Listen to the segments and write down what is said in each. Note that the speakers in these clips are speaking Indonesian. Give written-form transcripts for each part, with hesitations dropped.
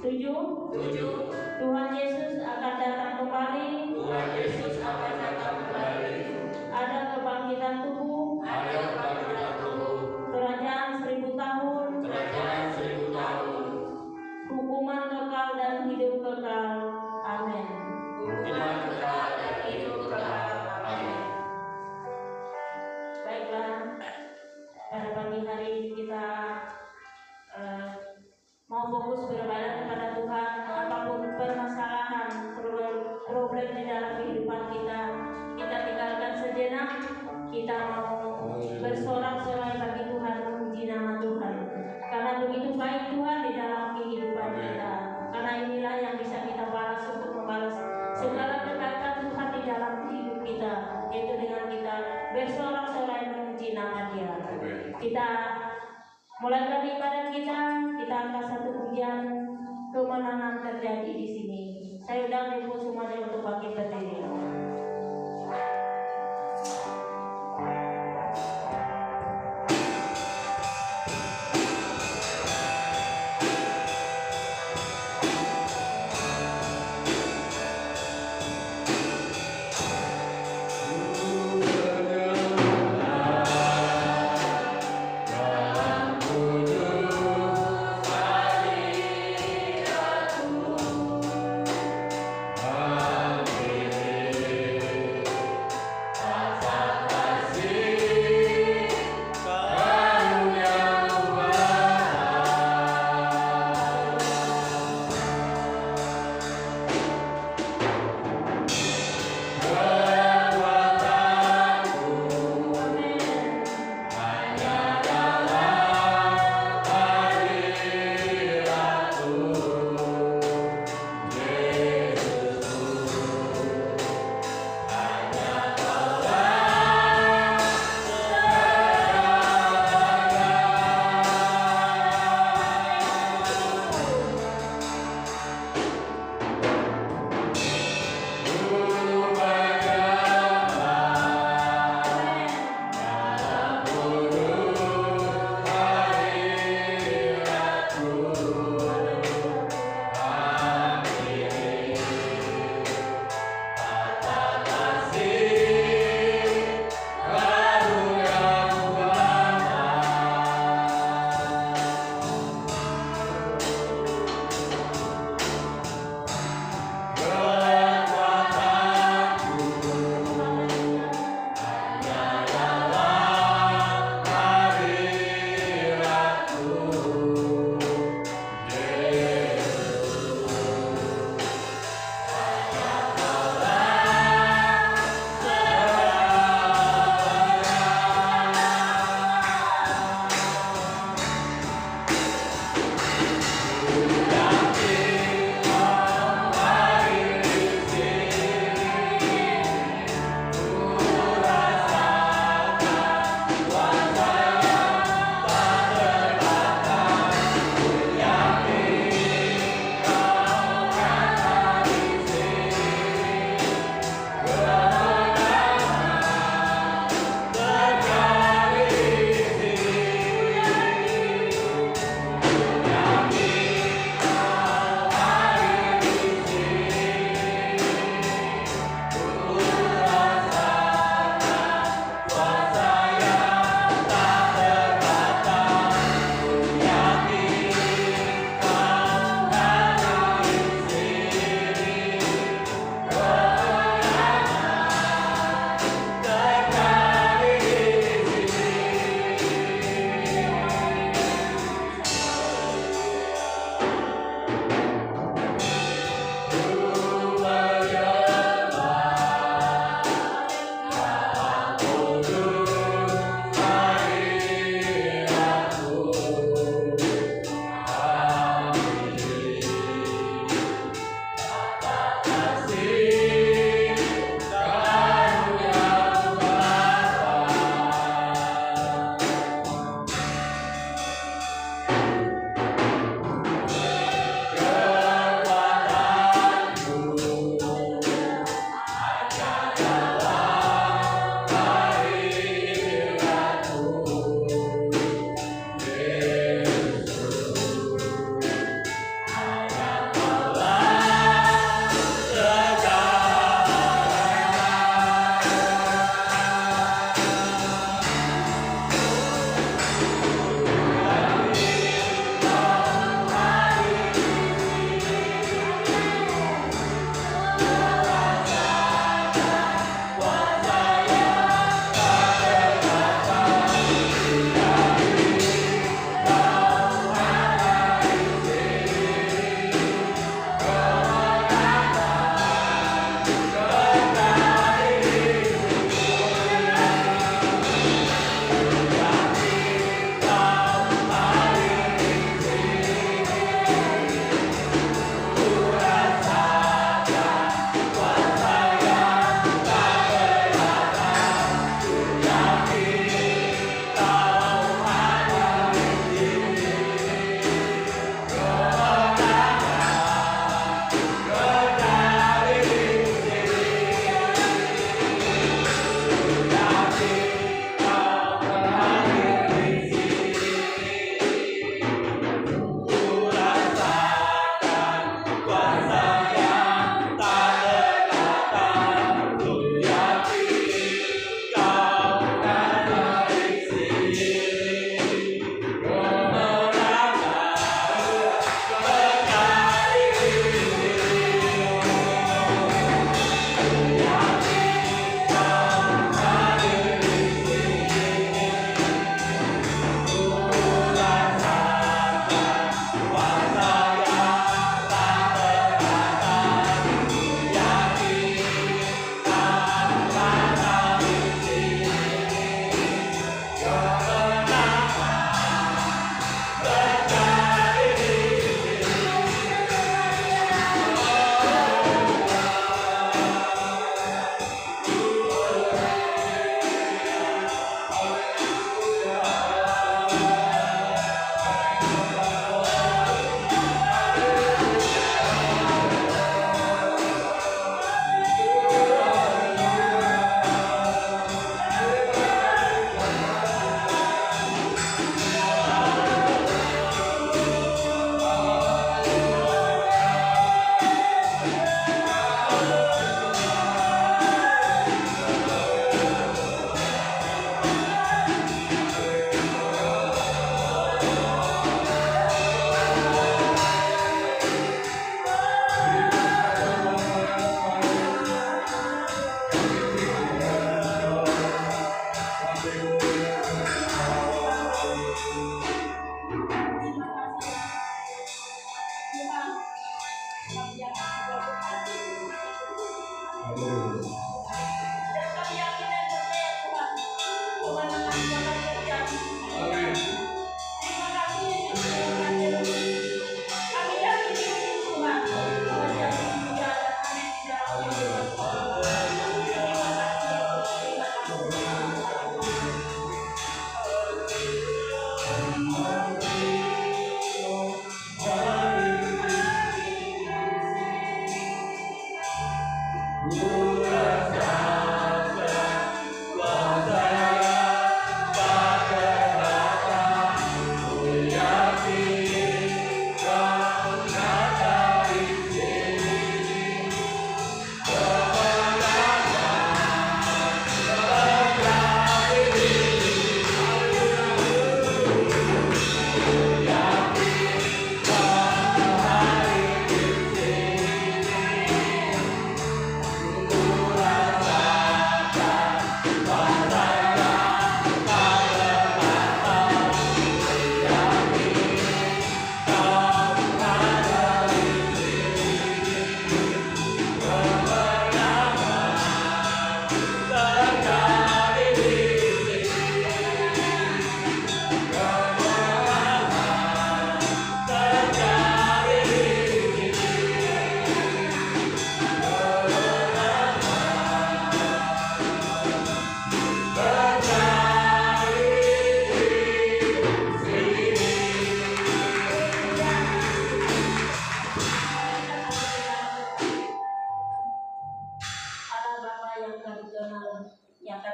Tujuh. Tuhan Yesus akan datang kembali. Ada kebangkitan tubuh. Kerajaan 1000 tahun. Hukuman kekal dan hidup kekal. Amin. Baiklah, pada pagi hari ini kita mau fokus beribadah kepada Tuhan. Apapun permasalahan, problem di dalam kehidupan kita tinggalkan sejenak. Kita mau bersorak-sorai bagi Tuhan, memuji nama Tuhan. Karena begitu baik Tuhan di dalam kehidupan kita. Karena inilah yang bisa kita balas untuk membalas segala kebaikan Tuhan di dalam hidup kita, yaitu dengan kita bersorak-sorai memuji nama Dia. Kita mulai ibadah kita angkat satu pujian kemenangan terjadi di sini. Saya undang ibu semuanya untuk bangkit berdiri. Amin.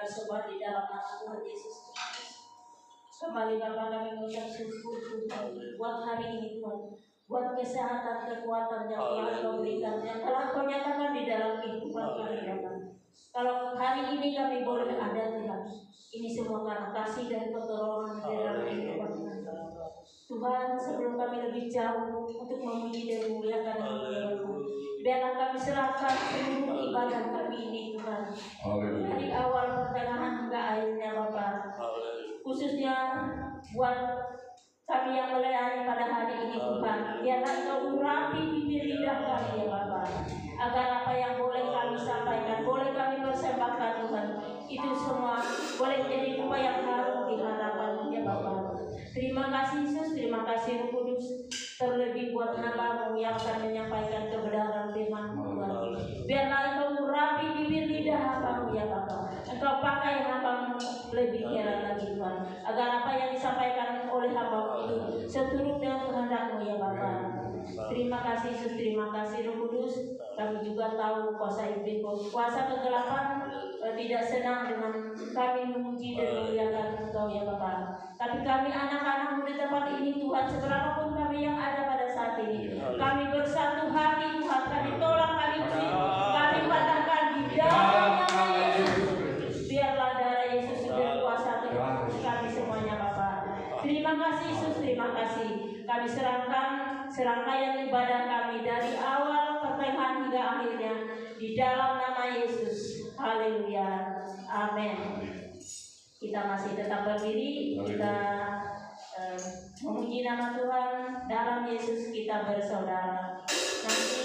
semua di dalam nama Tuhan Yesus Kristus. Kembali Bapa kami mengucap syukur Tuhan buat hari ini Tuhan, buat kesehatan, kekuatan yang telah Kau berikan, yang telah Kau nyatakan di dalam kehidupan kami Bapa. Kalau hari ini kami boleh ada Tuhan, ini semua karena kasih dan pertolongan di dalam kehidupan kami. Tuhan, sebelum kami lebih jauh untuk memuji dan memuliakan nama Tuhan, biarlah kami serahkan seluruh ibadah kami ini Tuhan, dari awal pertengahan hingga akhirnya Bapa. Khususnya buat kami yang melayani pada hari ini Tuhan, biarlah Engkau urapi bibir lidah kami ya Bapa, agar apa yang boleh kami sampaikan, boleh kami persembahkan Tuhan, itu semua boleh menjadi doa yang harum di hadapan-Mu ya Bapa. Terima kasih Yesus, terima kasih Roh Kudus, terlebih buat hamba-Mu yang akan menyampaikan kebenaran firman-Mu Tuhan. Biarlah Engkau urapi bibir lidah hamba-Mu ya Bapa. Engkau pakai hamba-Mu lebih heran lagi Tuhan, agar apa yang disampaikan oleh hamba-Mu itu seturut dengan kehendak-Mu ya Bapa. Terima kasih Yesus, terima kasih Roh Kudus. Kami juga tahu kuasa kegelapan tidak senang dengan kami memuji dan memuliakan Engkau ya Bapa. Tapi kami anak-anak-Mu di tempat ini Tuhan, seberapapun kami yang ada pada saat ini, kami bersatu hati Tuhan, kami tolak, kami usir, kami katakan di dalam nama Yesus, biarlah darah Yesus berkuasa atas kami semuanya Bapa. Terima kasih Yesus, terima kasih. Kami serahkan serangkaian ibadah kami dari awal pertengahan hingga akhirnya di dalam nama Yesus. Haleluya. Amin. Kita masih tetap berdiri, kita memuji nama Tuhan. Dalam Yesus kita bersaudara. Nanti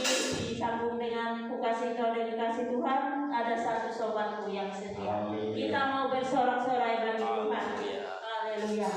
disambung dengan ku kasih kau dan kasih Tuhan, ada satu sobatku yang setia. Kita mau bersorak-sorai bagi Tuhan. Haleluya.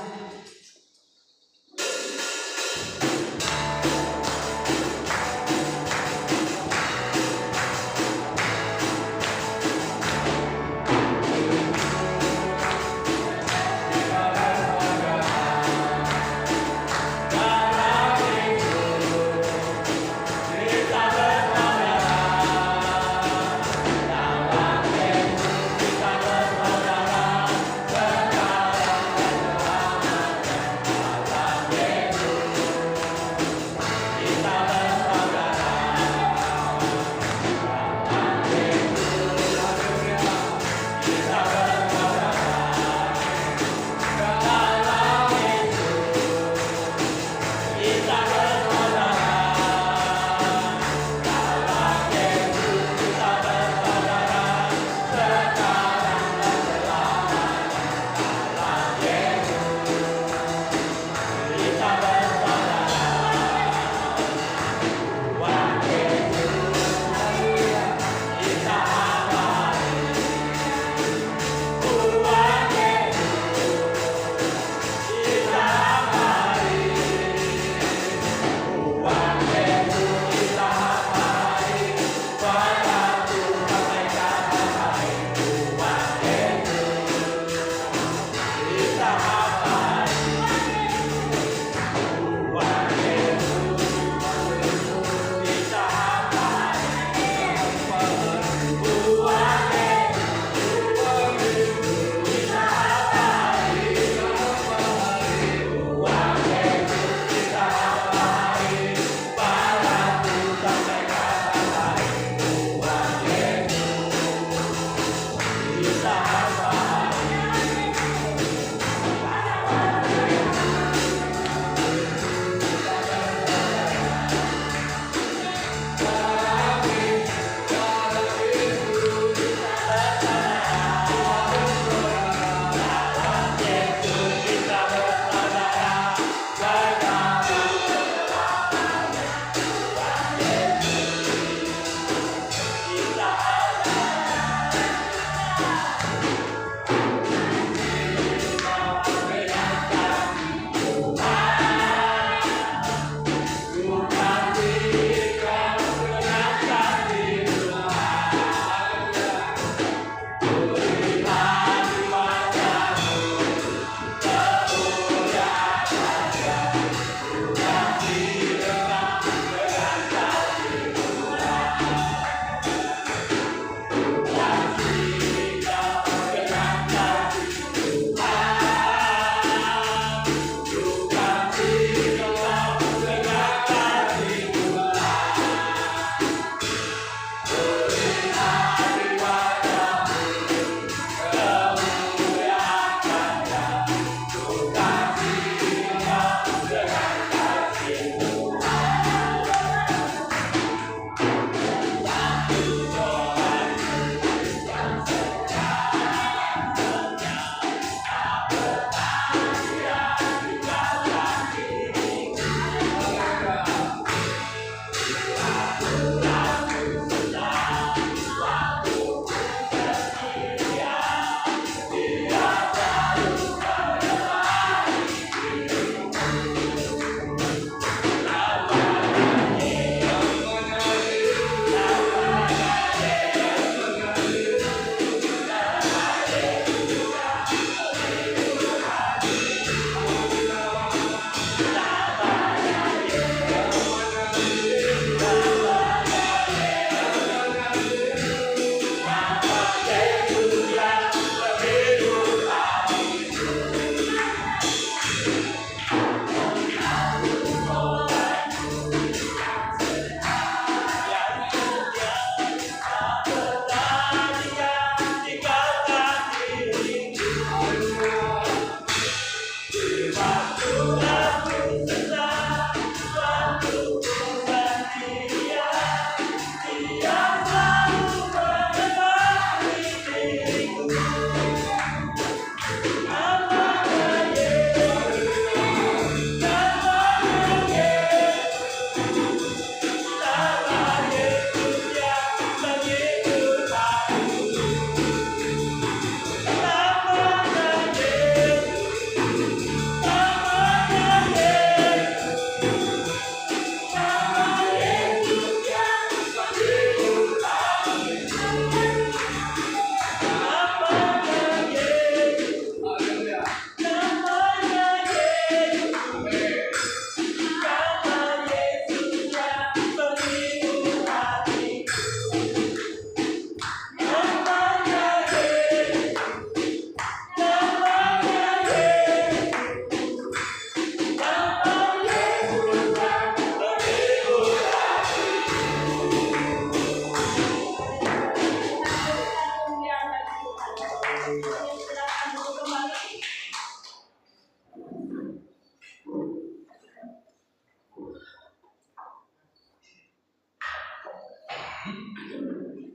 Silakan duduk kembali.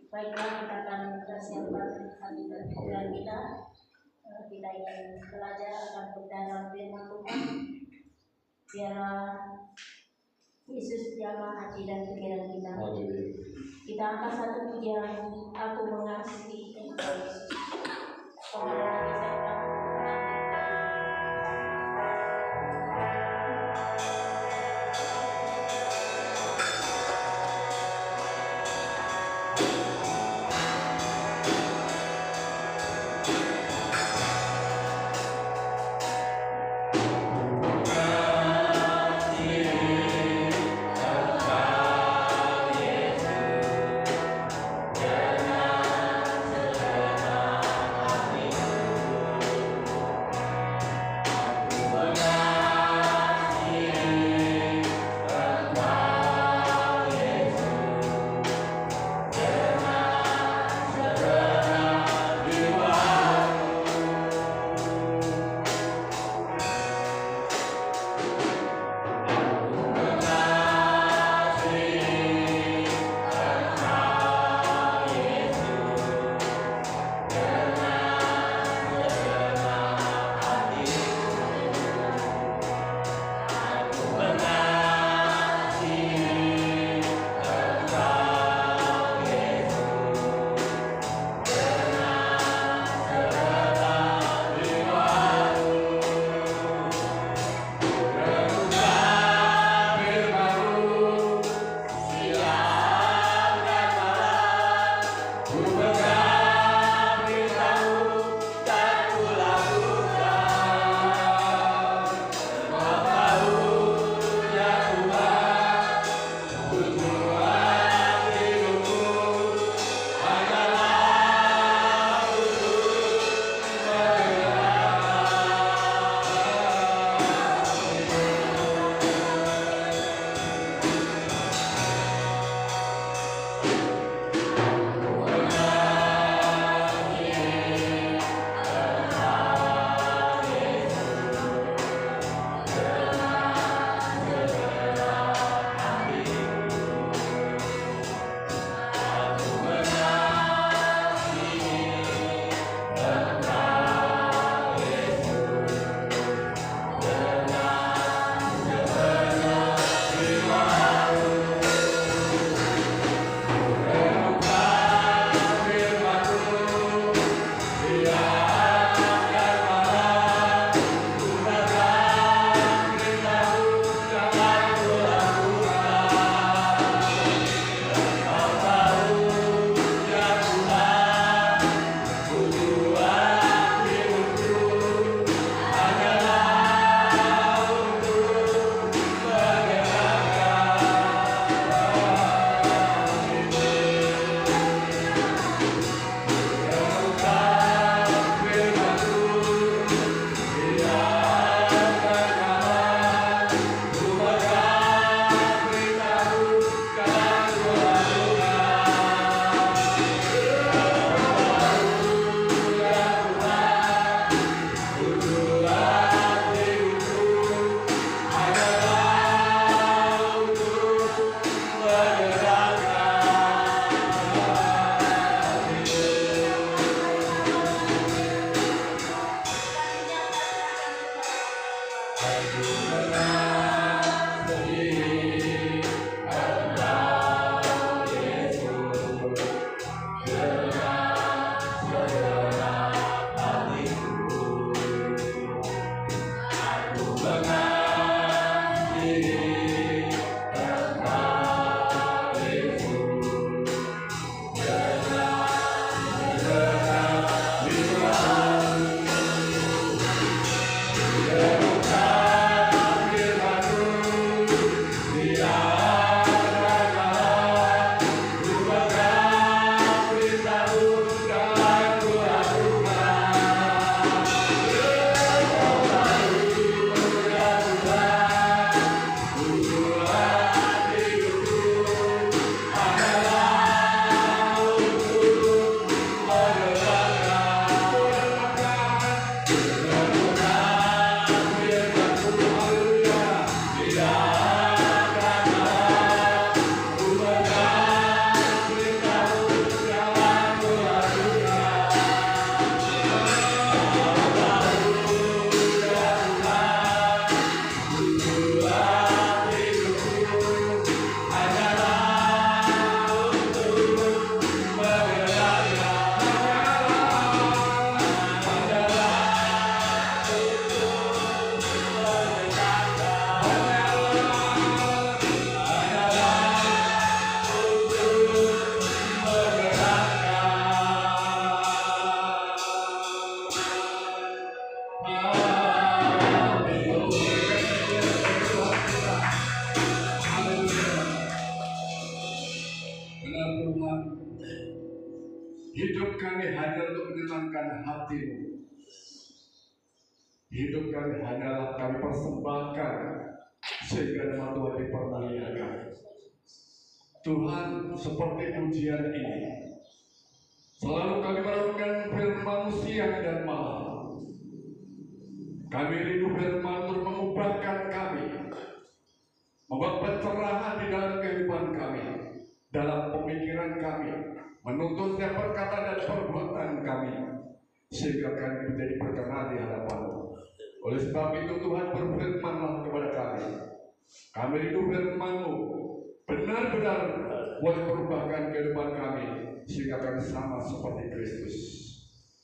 Baiklah, kita akan persiapkan hati dan pikiran kita. Kita ingin belajar akan kebenaran firman Tuhan. Biarlah Yesus jamah hati dan pikiran kita. Kita angkat satu pujian, aku mengasihi Engkau Yesus. Kepada Nabi saya akan Yesus, hatimu. Hidup kami hanyalah kami persembahkan sehingga nama Tuhan dipermuliakan. Tuhan, seperti ujian ini, selalu kami merenungkan firman siang dan malam. Kami rindu firman untuk mengubahkan kami, membuat pencerahan di dalam kehidupan kami, dalam pemikiran kami, menuntun setiap perkataan dan perbuatan kami, sehingga kami menjadi berkenan di hadapan-Mu. Oleh sebab itu Tuhan, berfirman-Lah kepada kami. Kami rindu firman-Mu benar-benar boleh merubahkan kehidupan kami, sehingga kami sama seperti Kristus.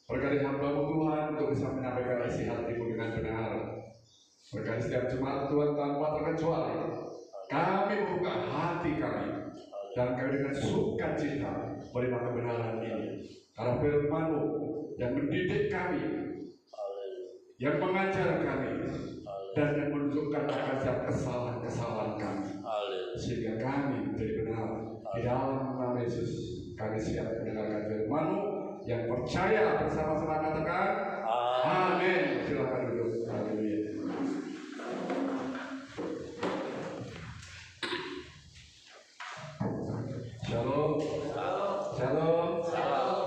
Berkati hamba-Mu Tuhan untuk bisa menyampaikan isi hati-Mu dengan benar. Berkati setiap jemaat Tuhan tanpa terkecuali, kami membuka hati kami dan kami dengan sukacita menerima kebenaran ini. Karena firman-Mu yang mendidik kami, yang mengajar kami, dan yang menunjukkan akan setiap kesalahan-kesalahan kami, sehingga kami menjadi benar. Di dalam nama Yesus kami siap mendengarkan firman-Mu. Yang percaya bersama-sama katakan amin. Silakan duduk. Haleluya. Shalom. Shalom.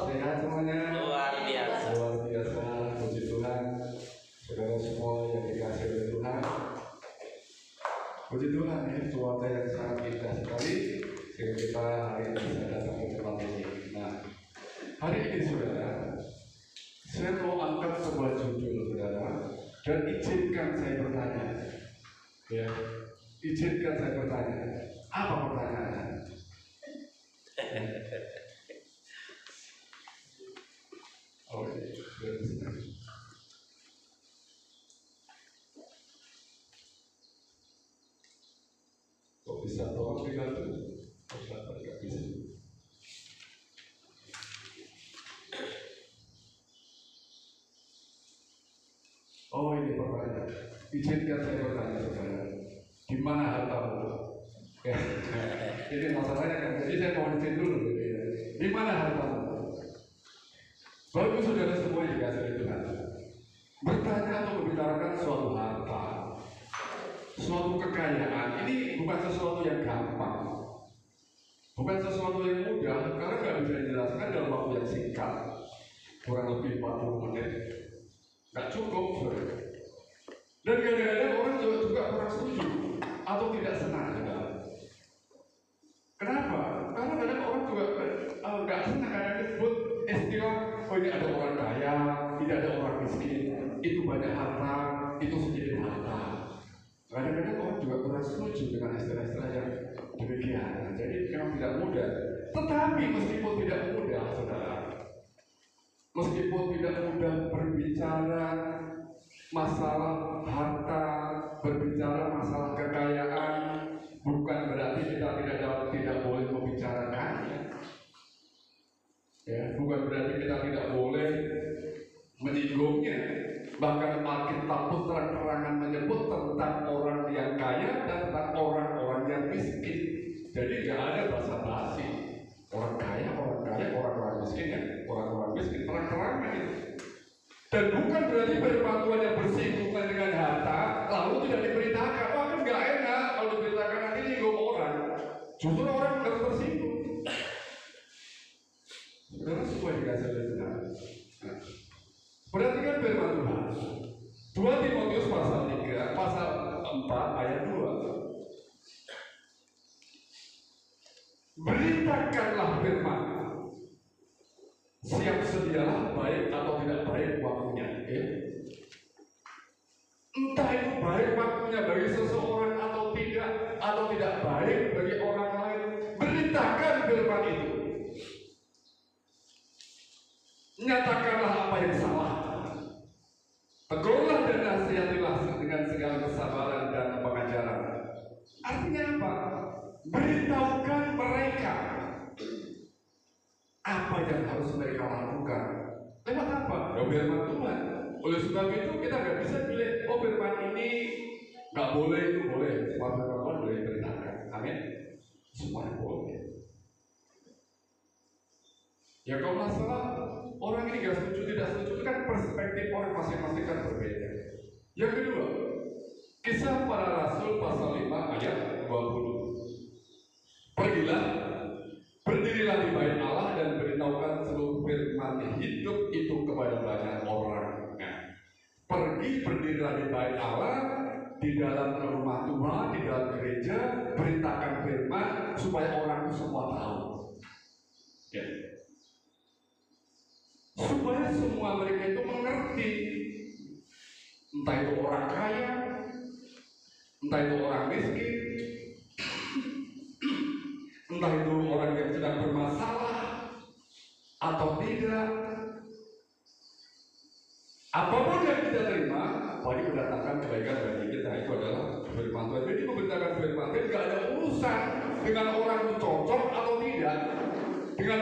Sehat semuanya? Luar biasa. Luar biasa. Puji Tuhan. Saudara semua yang dikasihi oleh Tuhan. Puji Tuhan ya, cuaca yang sangat indah sekali sehingga kita hari ini bisa datang ke tempat ini. Nah, hari ini saudara, saya mau angkat sebuah judul saudara, dan izinkan saya bertanya. Ya, izinkan saya bertanya. Apa pertanyaannya? Oh, iya. Kok bisa tolong dibantu? Nggak bisa. Oh, ini pertanyaan. Izinkan saya bertanya saudara, di mana hartamu? Ya, ini masalahnya kan. Jadi saya mau izin dulu. Di mana hartamu? Bagus saudara semua yang dikasihi Tuhan. Bertanya atau membicarakan suatu harta, suatu kekayaan, ini bukan sesuatu yang gampang, bukan sesuatu yang mudah, karena nggak bisa dijelaskan dalam waktu yang singkat, kurang lebih 40 menit, nggak cukup. Dan kadang-kadang orang juga kurang setuju atau tidak senang. Kenapa? Karena kadang orang juga nggak senang kadang disebut istilah, oh ini ada orang kaya, tidak ada orang miskin, itu banyak harta, itu sedikit harta. Kadang-kadang orang juga kurang setuju dengan istilah-istilah yang demikian. Jadi memang tidak mudah. Tetapi meskipun tidak mudah, saudara, meskipun tidak mudah berbicara masalah harta, berbicara masalah kekayaan, bukan berarti kita tidak boleh membicarakannya. Ya, bukan berarti kita tidak boleh menyinggungnya. Bahkan Alkitab pun terang-terangan menyebut tentang orang yang kaya dan tentang orang-orang yang miskin. Jadi tidak ada basa-basi. Orang kaya, orang miskin ya, orang-orang miskin terang-terangan itu. Dan bukan berarti firman Tuhan yang bersinggungan dengan harta lalu tidak diberitakan. Wah, kan nggak enak kalau diberitakan, nanti nyinggung orang. Justru orang harus tersinggung. Saudara semua dikasih oleh Tuhan. Perhatikan firman Tuhan. 2 Timotius pasal 3, pasal 4 ayat 2. Beritakanlah firman. Siap sedialah baik atau tidak baik waktunya. Ya? Entah itu baik waktunya bagi seseorang atau tidak baik bagi orang lain. Beritakan firman itu. Nyatakanlah apa yang salah. Tegurlah dan nasihatilah dengan segala kesabaran dan pengajaran. Artinya apa? Beritahukan mereka apa yang harus mereka lakukan. Lewat apa? Ya firman Tuhan. Oleh sebab itu kita nggak bisa pilih, oh firman ini nggak boleh, itu boleh. Semua firman Tuhan boleh diberitakan. Amin. Semua boleh. Ya kalau masalah Orang ini nggak setuju, tidak setuju, itu kan perspektif orang masing-masing kan berbeda. Yang kedua, Kisah Para Rasul pasal 5 ayat 20. Pergilah, berdirilah di bait Allah dan beritahukan seluruh firman hidup itu kepada banyak orang. Nah, pergi berdirilah di bait Allah, di dalam rumah Tuhan, di dalam gereja, beritakan firman supaya orang itu semua tahu. Ya. Supaya semua mereka itu mengerti, entah itu orang kaya, entah itu orang miskin, entah itu orang yang sedang bermasalah atau tidak. Apapun yang kita terima, bagi mendatangkan kebaikan bagi kita, itu adalah firman Tuhan. Jadi memberitakan firman Tuhan tidak ada urusan dengan orang itu cocok atau tidak, dengan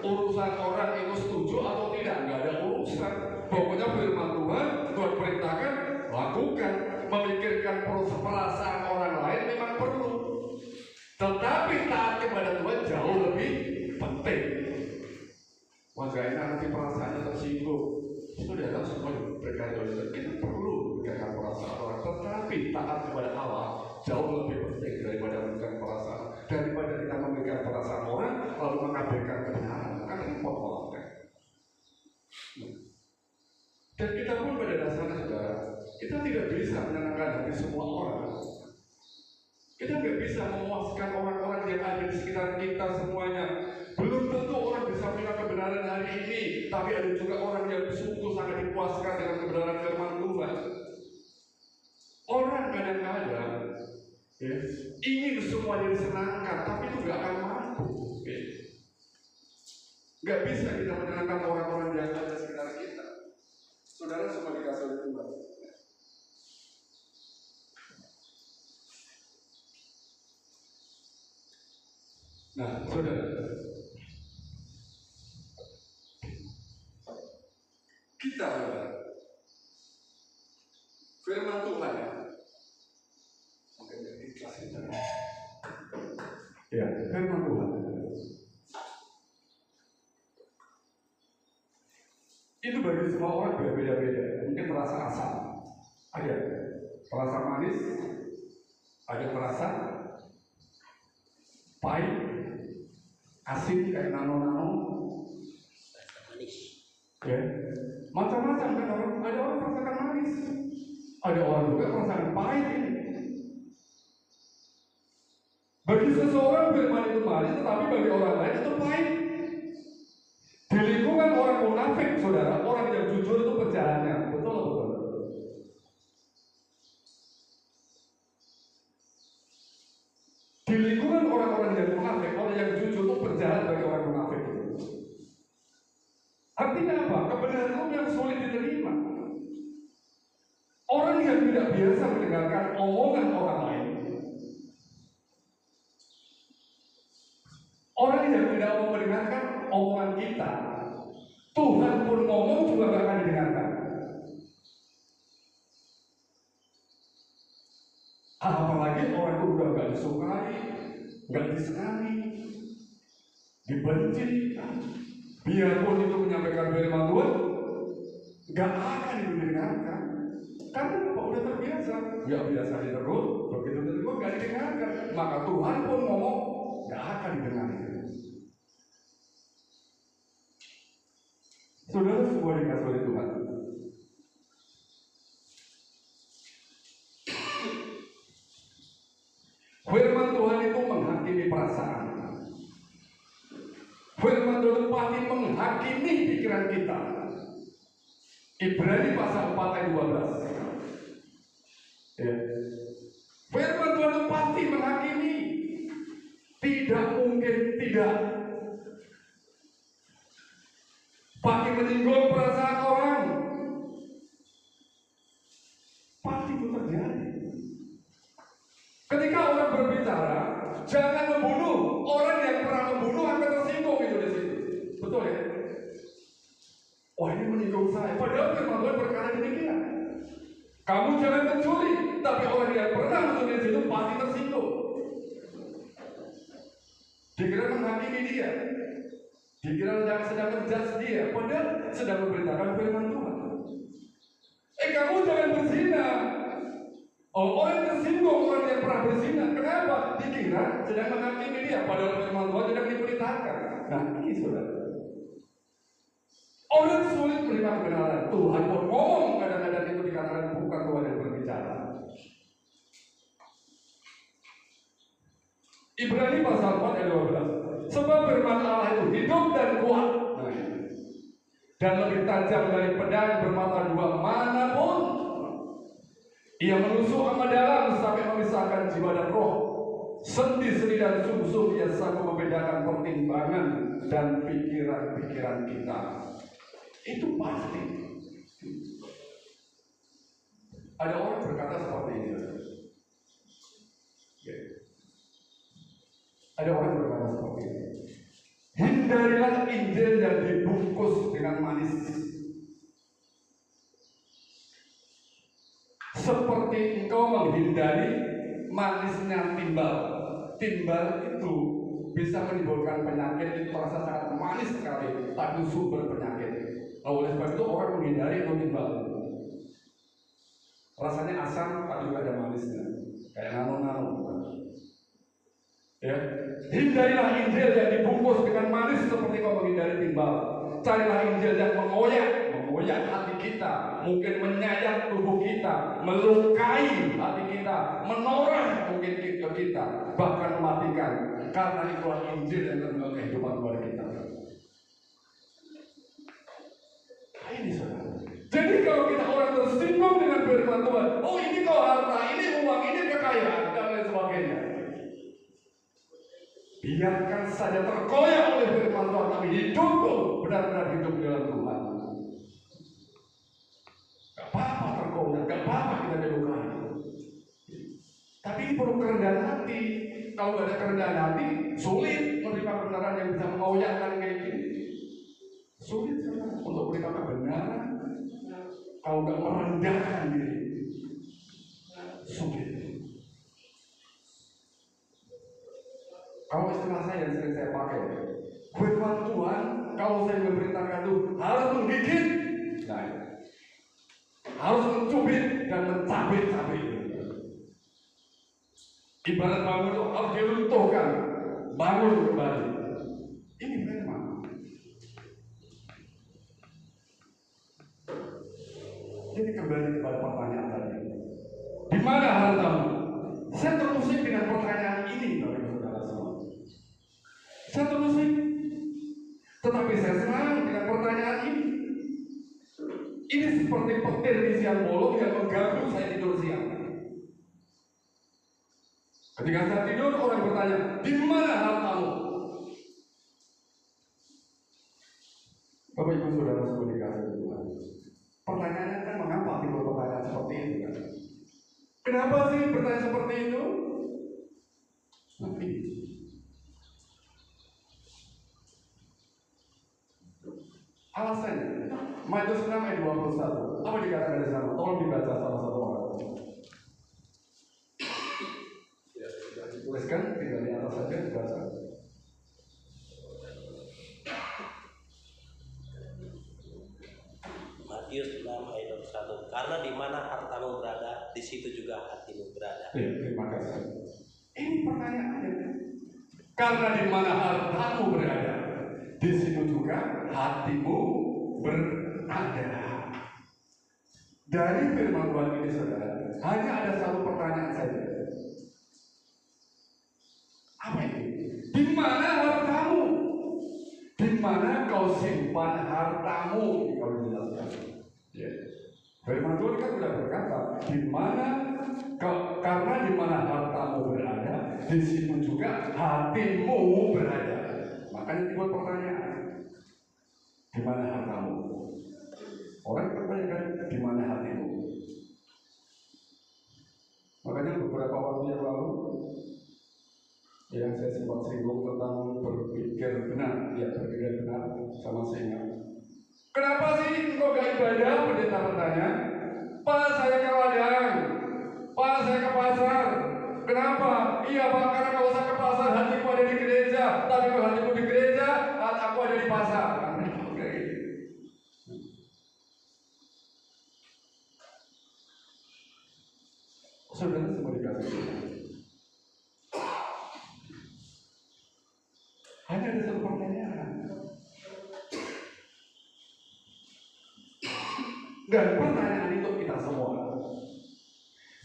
urusan orang itu setuju atau tidak, nggak ada urusan. Pokoknya firman Tuhan perintahkan, lakukan. Memikirkan perasaan orang lain memang perlu, tetapi taat kepada Tuhan jauh lebih penting. Wah, gak enak nanti perasaannya tersinggung. Itu adalah semua berkaitan. Kita perlu memikirkan perasaan orang, tetapi taat kepada Allah jauh lebih penting daripada memikirkan perasaan, daripada kita memikirkan perasaan orang lalu mengabaikan kebenaran. Kan repot banget. Dan kita pun pada dasarnya, saudara, kita tidak bisa menyenangkan hati semua orang. Kita tidak bisa memuaskan orang-orang yang ada di sekitar kita semuanya. Belum tentu orang bisa melihat kebenaran hari ini, tapi ada juga orang yang sungguh sangat dipuaskan dengan kebenaran firman Tuhan. Orang kadang-kadang ingin semuanya disenangkan, tapi itu nggak akan mampu. Nggak bisa kita menyenangkan orang-orang yang ada di sekitar kita. Saudara semua dikasih oleh Tuhan. Nah, saudara, kita firman Tuhan ya. Mungkin jadi kelas kita. Ya, firman Tuhan. Itu bagi semua orang berbeda-beda. Mungkin terasa asam, ada terasa manis, ada terasa pahit, asin kayak nano-nano, manis. Ya, macam-macam kan orang. Ada orang merasakan manis, ada orang juga merasakan pahit ini. Bagi seseorang firman itu manis, tetapi bagi orang lain itu pahit. Di lingkungan orang munafik, saudara, orang yang jujur itu penjahatnya, betul. Di lingkungan orang-orang yang munafik, orang yang jujur itu penjahat bagi orang munafik. Artinya apa? Kebenaran itu yang sulit diterima. Orang yang tidak biasa mendengarkan omongan orang lain, orang yang tidak mau mendengarkan omongan kita, Tuhan pun ngomong juga gak akan didengarkan. Apalagi orang itu udah gak disukai, gak disenangi, dibenci, biarpun itu menyampaikan firman Tuhan, gak akan didengarkan. Karena apa? Udah terbiasa, gak biasa ditegur, begitu ditegur gak didengarkan. Maka Tuhan pun ngomong, gak akan didengarkan. Saudara semua dikasih oleh Tuhan. Firman Tuhan itu menghakimi perasaan. Firman Tuhan pasti menghakimi pikiran kita. Ibrani pasal 4 ayat 12. Ya. Firman Tuhan itu pasti menghakimi. Tidak mungkin tidak. Pasti menyinggung perasaan orang. Pasti itu terjadi. Ketika orang berbicara, jangan membunuh. Orang yang pernah membunuh akan tersinggung itu di situ. Betul ya? Wah, ini menyinggung saya. Padahal firman Tuhan berkata demikian. Kamu jangan mencuri, tapi orang yang pernah mencuri di situ pasti tersinggung. Dikira menghakimi dia. Dikira sedang menjudge dia, padahal sedang memberitakan firman Tuhan. Kamu jangan berzina. Oh, orang tersinggung, orang yang pernah berzina. Kenapa? Dikira sedang menghakimi dia, padahal firman Tuhan sedang diberitakan. Nah, ini saudara. Orang sulit menerima kebenaran. Tuhan pun ngomong, kadang-kadang itu dikatakan bukan Tuhan yang berbicara. Ibrani pasal 4 ayat 12. Sebab firman Allah itu hidup dan kuat, dan lebih tajam dari pedang bermata dua manapun. Ia menusuk amat dalam sampai memisahkan jiwa dan roh, sendi-sendi dan sumsum. Ia sanggup membedakan pertimbangan dan pikiran-pikiran kita. Itu pasti. Ada orang berkata seperti ini. Ada orang berkata seperti ini. Hindarilah Injil yang dibungkus dengan manis, seperti engkau menghindari manisnya timbal. Timbal itu bisa menimbulkan penyakit, itu terasa sangat manis sekali, tapi sumber penyakit. Oleh sebab itu orang menghindari itu timbal. Rasanya asam, tapi juga ada manisnya, kayak nano-nano. Ya, hindarilah Injil yang dibungkus dengan manis seperti kau menghindari timbal. Carilah Injil yang mengoyak hati kita, mungkin menyayat tubuh kita, melukai hati kita, menoreh mungkin ke kita, bahkan mematikan. Karena itulah Injil yang mengenal kehidupan keluarga kita. Ini saudara. Jadi kalau kita orang tersinggung dengan firman Tuhan, oh ini kau harta, ini uang, ini kekayaan, dan lain sebagainya. Biarkan saja terkoyak oleh firman Tuhan, tapi hidupku benar-benar hidup dalam Tuhan. Gak apa-apa terkoyak, gak apa-apa kita dilukai. Tapi ini perlu kerendahan hati. Kalau gak ada kerendahan hati, sulit menerima kebenaran yang bisa mengoyakkan kayak gini. Sulit untuk menerima kebenaran kalau gak merendahkan diri. Sulit. Kalau istilah saya yang sering saya pakai, firman Tuhan kalau saya memberitakan itu harus menggigit, nah, harus mencubit dan mencabik-cabik. Ibarat bangun itu harus diruntuhkan, bangun kembali. Ini firman. Jadi kembali kepada pertanyaan tadi, di mana hartamu? Saya terusik dengan pertanyaan ini, saudara semua. Saya terusik, tetapi saya senang dengan pertanyaan ini. Ini seperti petir di siang bolong yang mengganggu saya tidur siang. Ketika saya tidur, orang bertanya, di mana hartamu? Bapak Ibu Saudara semua dikasih Tuhan. Pertanyaannya kan mengapa timbul pertanyaan seperti itu kan? Kenapa sih bertanya seperti itu? Nanti. Alasannya, Matius 6 ayat 21. Apa dikatakan di sana? Tolong dibaca salah satu orang. Ya, sudah dituliskan, tinggal di atas saja dibaca. Matius 6 ayat 21. Karena di mana hartamu berada, di situ juga hatimu berada. Ya, terima kasih. Ini pertanyaannya. Karena di mana hartamu berada, di situ juga hatimu berada. Dari firman Tuhan ini, saudara, hanya ada satu pertanyaan saja. Apa itu? Di mana hartamu? Di mana kau simpan hartamu? Kalau dijelaskan. Ya. Firman Tuhan kan sudah berkata, di mana karena di mana hartamu berada, di situ juga hatimu berada. Makanya timbul pertanyaan, di mana hartamu? Orang bertanya, di mana hatimu? Makanya beberapa waktu yang lalu, yang saya sempat singgung tentang berpikir benar, ya berpikir benar sama saya. Kenapa sih engkau gak ibadah? Pendeta bertanya. Pak, saya ke ladang. Pak, saya ke pasar. Kenapa? Iya Pak, karena kalau saya ke pasar hatiku ada di gereja. Tapi kalau hatiku di gereja, aku ada di pasar. Saudara semua dikasih Tuhan. Hanya ada satu pertanyaan. Dan pertanyaan itu kita semua.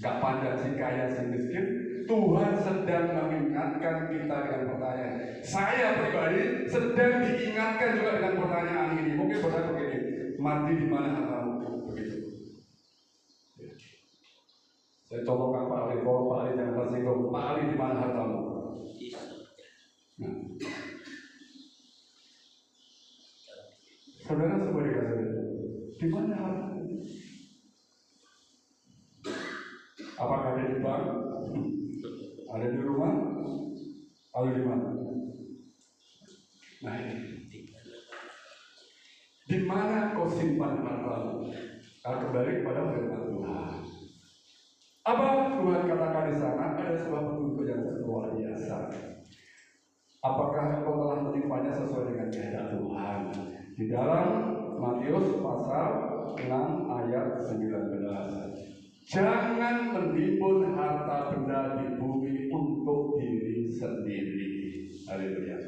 Gak pandang si kaya si miskin, Tuhan sedang mengingatkan kita dengan pertanyaan. Saya pribadi sedang diingatkan juga dengan pertanyaan ini. Mungkin berkata begini, mati di mana hartamu? Begitu. Saya tolongkan Pak Ali, tolong Pak Ali jangan tersinggung. Pak Ali di mana hartamu? Nah. Saudara semua dikasih di mana hartamu? Apakah ada di bank? Ada di rumah? Atau di mana? Nah ini. Di mana kau simpan hartamu? Kembali kepada firman Tuhan. Apa Tuhan katakan di sana? Ada sebuah petunjuk yang luar biasa. Apakah kau telah menyimpannya sesuai dengan kehendak Tuhan? Di dalam Matius pasal 6 ayat 19. Jangan menimbun harta benda di bumi untuk diri sendiri. Haleluya.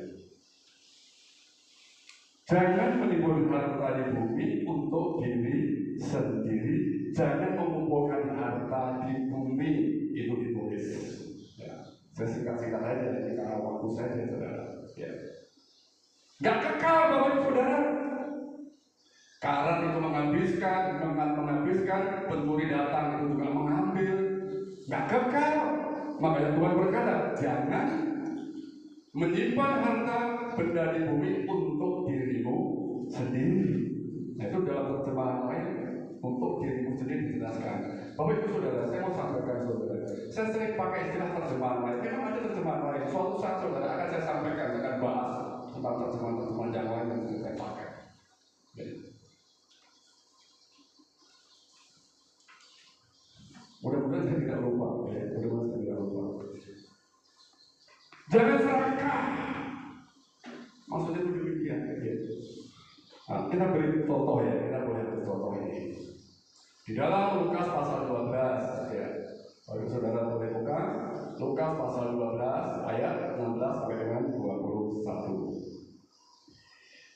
Jangan menimbun harta di bumi untuk diri sendiri. Jangan mengumpulkan harta di bumi. Itu ditulis. Ya. Saya singkat-singkat aja karena waktu saya saudara. Ya. Gak kekal Bapak Saudara. Karat itu menghabiskan, pencuri datang itu juga mengambil, nggak kekal. Makanya Tuhan berkata, jangan menyimpan harta benda di bumi untuk dirimu sendiri. Nah itu dalam terjemahan lain, untuk dirimu sendiri dijelaskan. Bapak Ibu Saudara, saya mau sampaikan saudara. Saya sering pakai istilah terjemahan lain. Memang ada terjemahan lain. Suatu saat saudara akan saya sampaikan dengan bahas tentang terjemahan yang lain yang saya pakai. Mudah-mudahan saya tidak lupa, ya. Mudah-mudahan saya tidak lupa. Jangan serakah. Maksudnya itu demikian. Ya. Nah, kita beri contoh ya, kita boleh beri contoh ini. Di dalam Lukas pasal 12, ya. Bagi saudara boleh buka Lukas pasal 12 ayat 16 sampai dengan 21.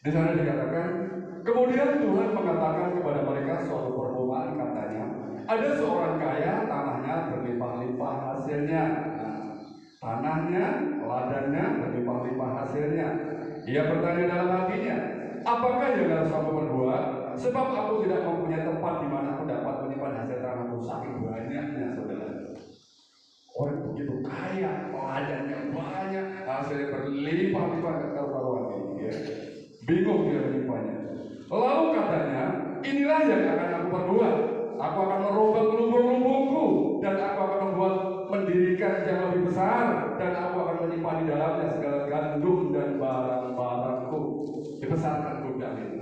Di sana dikatakan, kemudian Tuhan mengatakan kepada mereka suatu perumpamaan, katanya, ada seorang kaya, tanahnya berlimpah-limpah hasilnya. Tanahnya, ladangnya berlimpah-limpah hasilnya. Ia bertanya dalam hatinya, apakah yang harus aku berbuat? Sebab aku tidak mempunyai tempat di mana aku dapat menyimpan hasil tanahku, saking banyaknya saudara. Orang begitu kaya, ladangnya banyak, hasilnya berlimpah-limpah ke karuan ini. Ya. Bingung dia menyimpannya. Lalu katanya, inilah yang akan aku perbuat. Aku akan merubah lumbung-lumbungku, dan aku akan membuat mendirikan yang lebih besar, dan aku akan menyimpan di dalamnya segala gandum dan barang-barangku. Dibesarkan gudang itu.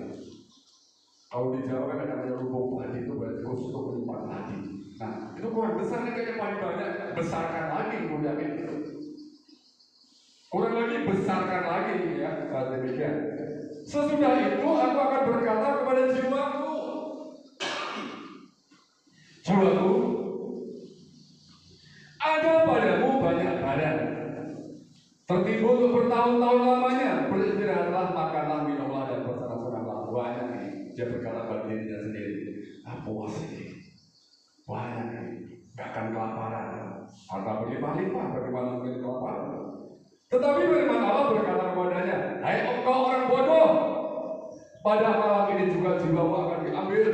Kalau di Jawa kan ada lumbung padi itu berarti khusus untuk menyimpan padi. Nah, itu kurang besar nih kayaknya padi banyak. Besarkan lagi gudang itu. Kurang lagi besarkan lagi ya. Demikian. Sesudah itu aku akan berkata kepada jiwaku, jiwaku, ada padamu banyak badan, tertimbun untuk bertahun-tahun lamanya. Beristirahatlah, makanlah, minumlah, dan bersenang-senanglah. Banyak ini. Dia berkata bagi dirinya sendiri, puas ini, banyak ini, gak akan kelaparan. Harta berlimpah-limpah, bagaimana mungkin kelaparan? Tetapi firman Allah berkata kepadanya, hai engkau orang bodoh, pada malam ini juga jiwamu akan diambil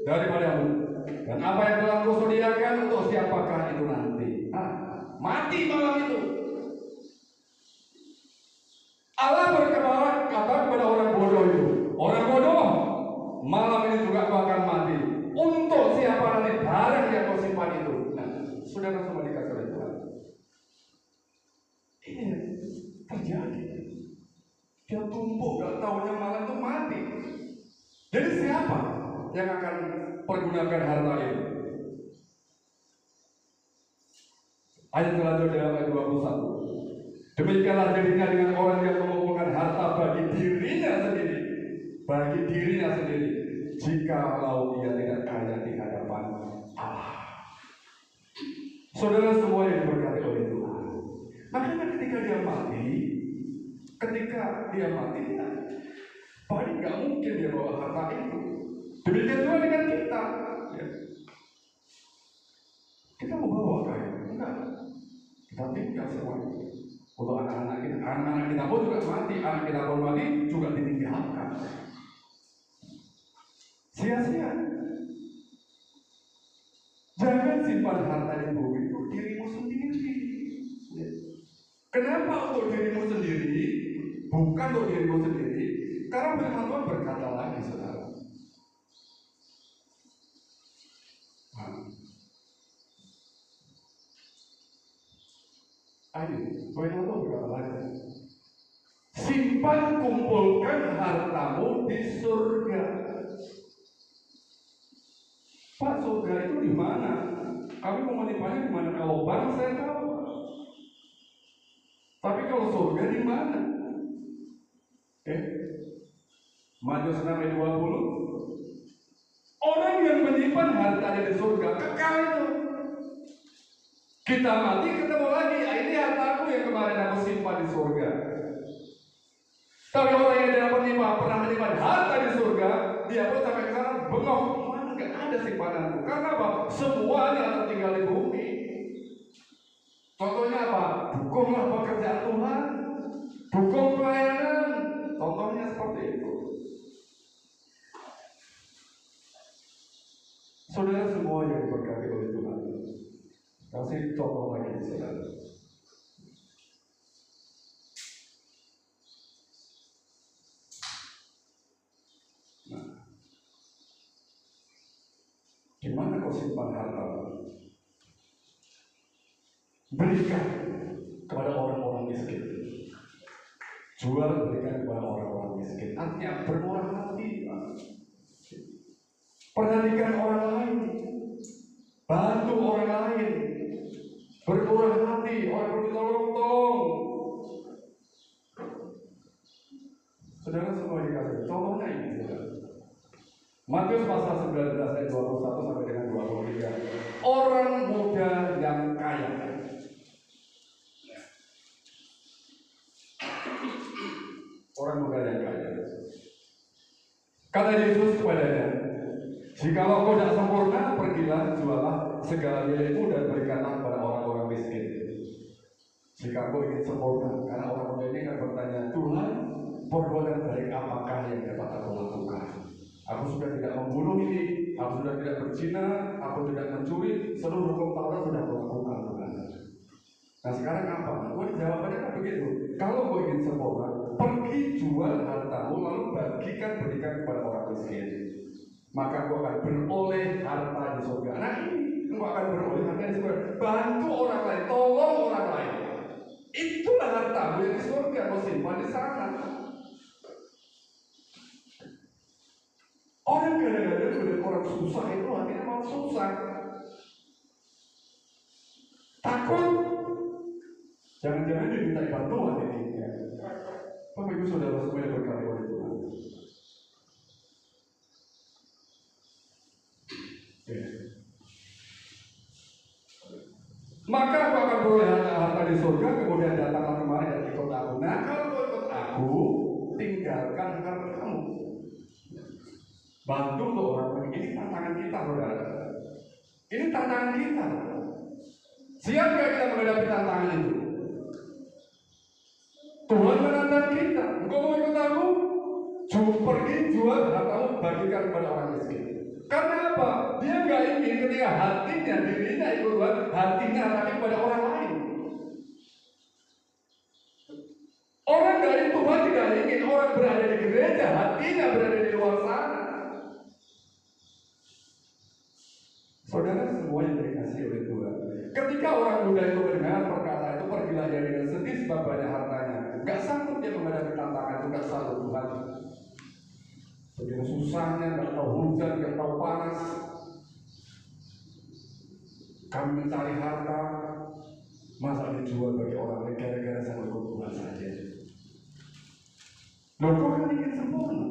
daripadamu. Dan apa yang telah kau sediakan untuk siapakah itu nanti? Mati malam itu. Allah berkata kepada orang bodoh itu, orang bodoh, malam ini juga kau akan mati. Untuk siapa nanti barang yang kau simpan itu? Nah, saudara semua dikasih oleh Tuhan. Ini terjadi. Dia tumpuk, gak tahunya malam itu mati. Jadi siapa yang akan pergunakan harta itu? Ayat selanjutnya dalam ayat 21. Demikianlah jadinya dengan orang yang mengumpulkan harta bagi dirinya sendiri. Bagi dirinya sendiri. Jikalau ia tidak kaya di hadapan Allah. Saudara semua yang diberkati oleh Tuhan. Makanya ketika dia mati, ya, paling nggak mungkin dia bawa harta itu. Demikian juga dengan kita. Ya. Kita mau bawa kayak enggak. Kita tinggal semuanya. Untuk anak-anak kita pun juga mati, anak kita pun mati juga ditinggalkan. Sia-sia. Jangan simpan harta di bumi untuk dirimu sendiri. Ya. Kenapa untuk dirimu sendiri? Bukan untuk dirimu sendiri. Karena firman Tuhan berkata lagi, saudara. Ayo, firman Tuhan berkata lagi. Simpan, kumpulkan hartamu di surga. Pak, surga itu di mana? Kami mau menyimpannya di mana? Kalau bank saya tahu. Tapi kalau surga di mana? Matius 6 ayat 20. Orang yang menyimpan hartanya di surga kekal itu. Kita mati ketemu lagi. Ini hartaku yang kemarin aku simpan di surga. Tapi orang yang tidak pernah menyimpan harta di surga, dia pun sampai sekarang bengong. Mana nggak ada simpananku? Karena apa? Semuanya tertinggal di bumi. Contohnya apa? Dukunglah pekerjaan Tuhan, dukung pelayanan. Contohnya seperti itu. Saudara semua yang diberkati oleh Tuhan, kasih contoh lagi, saudara. Nah, di mana kau simpan harta? Berikan kepada orang-orang miskin. Jual, berikan kepada orang-orang miskin. Artinya bermurah hati. Perhatikan orang lain, bantu orang lain, bermurah hati, orang bertolong-tolong. Saudara semua dikasih contohnya ini, saudara. Matius pasal 19 ayat 21 sampai dengan 23. Orang muda yang kaya. Orang muda yang kaya. Kata Yesus kepadanya, jikalau kau tidak sempurna, pergilah, jualah segala milikmu dan berikanlah kepada orang-orang miskin. Jika kau ingin sempurna, karena orang muda ini akan bertanya, Tuhan, perbuatan baik apakah yang dapat aku lakukan? Aku sudah tidak membunuh ini, aku sudah tidak berzina, aku tidak mencuri, seluruh hukum Taurat sudah aku lakukan, Tuhan. Nah sekarang apa? Jawabannya kan begitu. Kalau kau ingin sempurna, pergi jual hartamu lalu berikan kepada orang miskin. Maka kau akan beroleh harta di surga. Nah ini kau akan beroleh harta di surga. Bantu orang lain, tolong orang lain. Itulah hartamu yang di surga. Kau simpan di sana. Orang kadang-kadang melihat orang susah itu hatinya malah susah. Takut. Jangan-jangan dia minta bantuan ini. Bapak Ibu Saudara semua yang berkati oleh Tuhan. Maka aku akan beroleh harta di surga, kemudian datanglah kemari dan ikut aku. Nah kalau kau ikut aku, tinggalkan hartamu. Bantu untuk orang lain. Ini tantangan kita, saudara. Ini tantangan kita. Siap nggak kita menghadapi tantangan itu? Tuhan menantang kita. Engkau mau ikut aku? Pergi jual hartamu, bagikan kepada orang miskin. Karena apa? Dia nggak ingin ketika hatinya, dirinya ikut Tuhan, hatinya arahnya kepada orang lain. Orang dari Tuhan tidak ingin orang berada di gereja, hatinya berada di luar sana. Saudara semua yang dikasihi oleh Tuhan. Ketika orang muda itu mendengar perkataan itu, pergilah dia dengan sedih sebab banyak hartanya. Gak sanggup dia menghadapi tantangan itu, gak sanggup Tuhan. Begitu susahnya, gak tahu hujan, gak tahu panas. Kami mencari harta, masa dijual bagi orang lain gara-gara saya ikut Tuhan saja. Loh, kok kan ingin sempurna?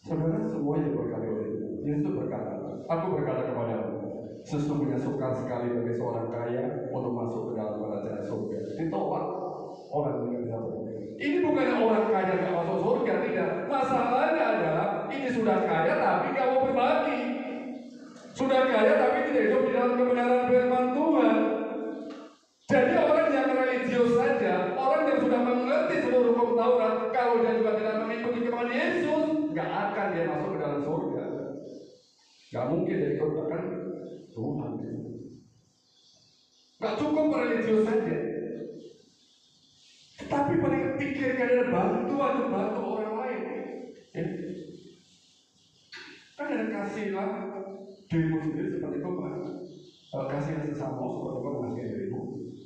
Saudara semua yang berkali oleh Yesus berkata, aku berkata kepadamu, Sesungguhnya sukar sekali bagi seorang kaya untuk masuk ke dalam kerajaan surga. Ditolak orang yang tidak bisa berbagi. Ini bukannya orang kaya nggak masuk surga, tidak. Masalahnya adalah ini sudah kaya tapi nggak mau berbagi. Sudah kaya tapi tidak hidup di dalam kebenaran firman Tuhan. Jadi orang yang religius saja, orang yang sudah mengerti seluruh hukum Taurat, kalau dia juga tidak mengikuti kemauan Yesus, nggak akan dia masuk ke dalam surga. Nggak mungkin dia ikutkan Tuhan. Nggak cukup religius saja. Tapi paling pikirkan ada bantuan untuk bantu orang lain. Ya. Kan ada kasihlah dirimu sendiri seperti itu, Pak. Kasih sesama seperti itu mengasihi dirimu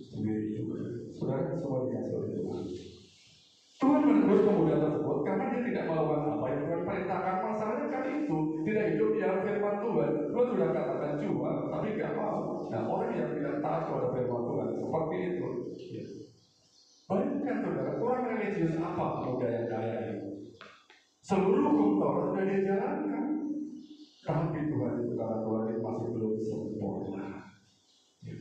sendiri juga. Saudara, semua dikasih oleh Tuhan. Tuhan menegur pemuda tersebut karena dia tidak melakukan apa yang Tuhan perintahkan. Masalahnya kan itu tidak hidup di dalam firman Tuhan. Tuhan sudah katakan cuma, tapi nggak mau. Nah, orang yang tidak taat kepada firman Tuhan seperti itu. Ya. Bayangkan saudara, orang religius apa pemuda yang kaya ini? Seluruh hukum Taurat sudah dia jalankan, tapi Tuhan itu karena Tuhan itu masih belum sempurna. Ya.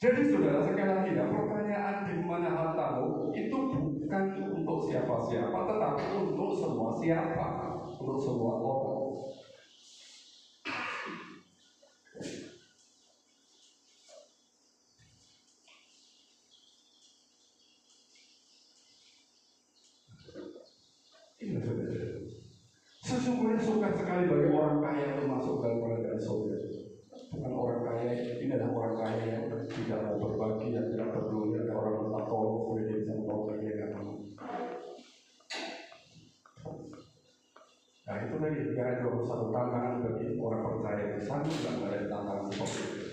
Jadi saudara, sekali lagi ya, pertanyaan di mana hartamu itu bukan untuk siapa-siapa, tetapi untuk semua siapa, untuk semua orang. Iya saudara. Sesungguhnya sukar sekali bagi orang kaya untuk masuk dalam kerajaan surga. Bukan orang kaya, ini adalah orang kaya yang tidak mau berbagi, yang tidak peduli, ada orang minta tolong, boleh dia bisa menolong, dia nggak mau. Nah itu tadi, jangan ada satu tantangan bagi orang percaya yang sanggup dan ada tantangan seperti itu.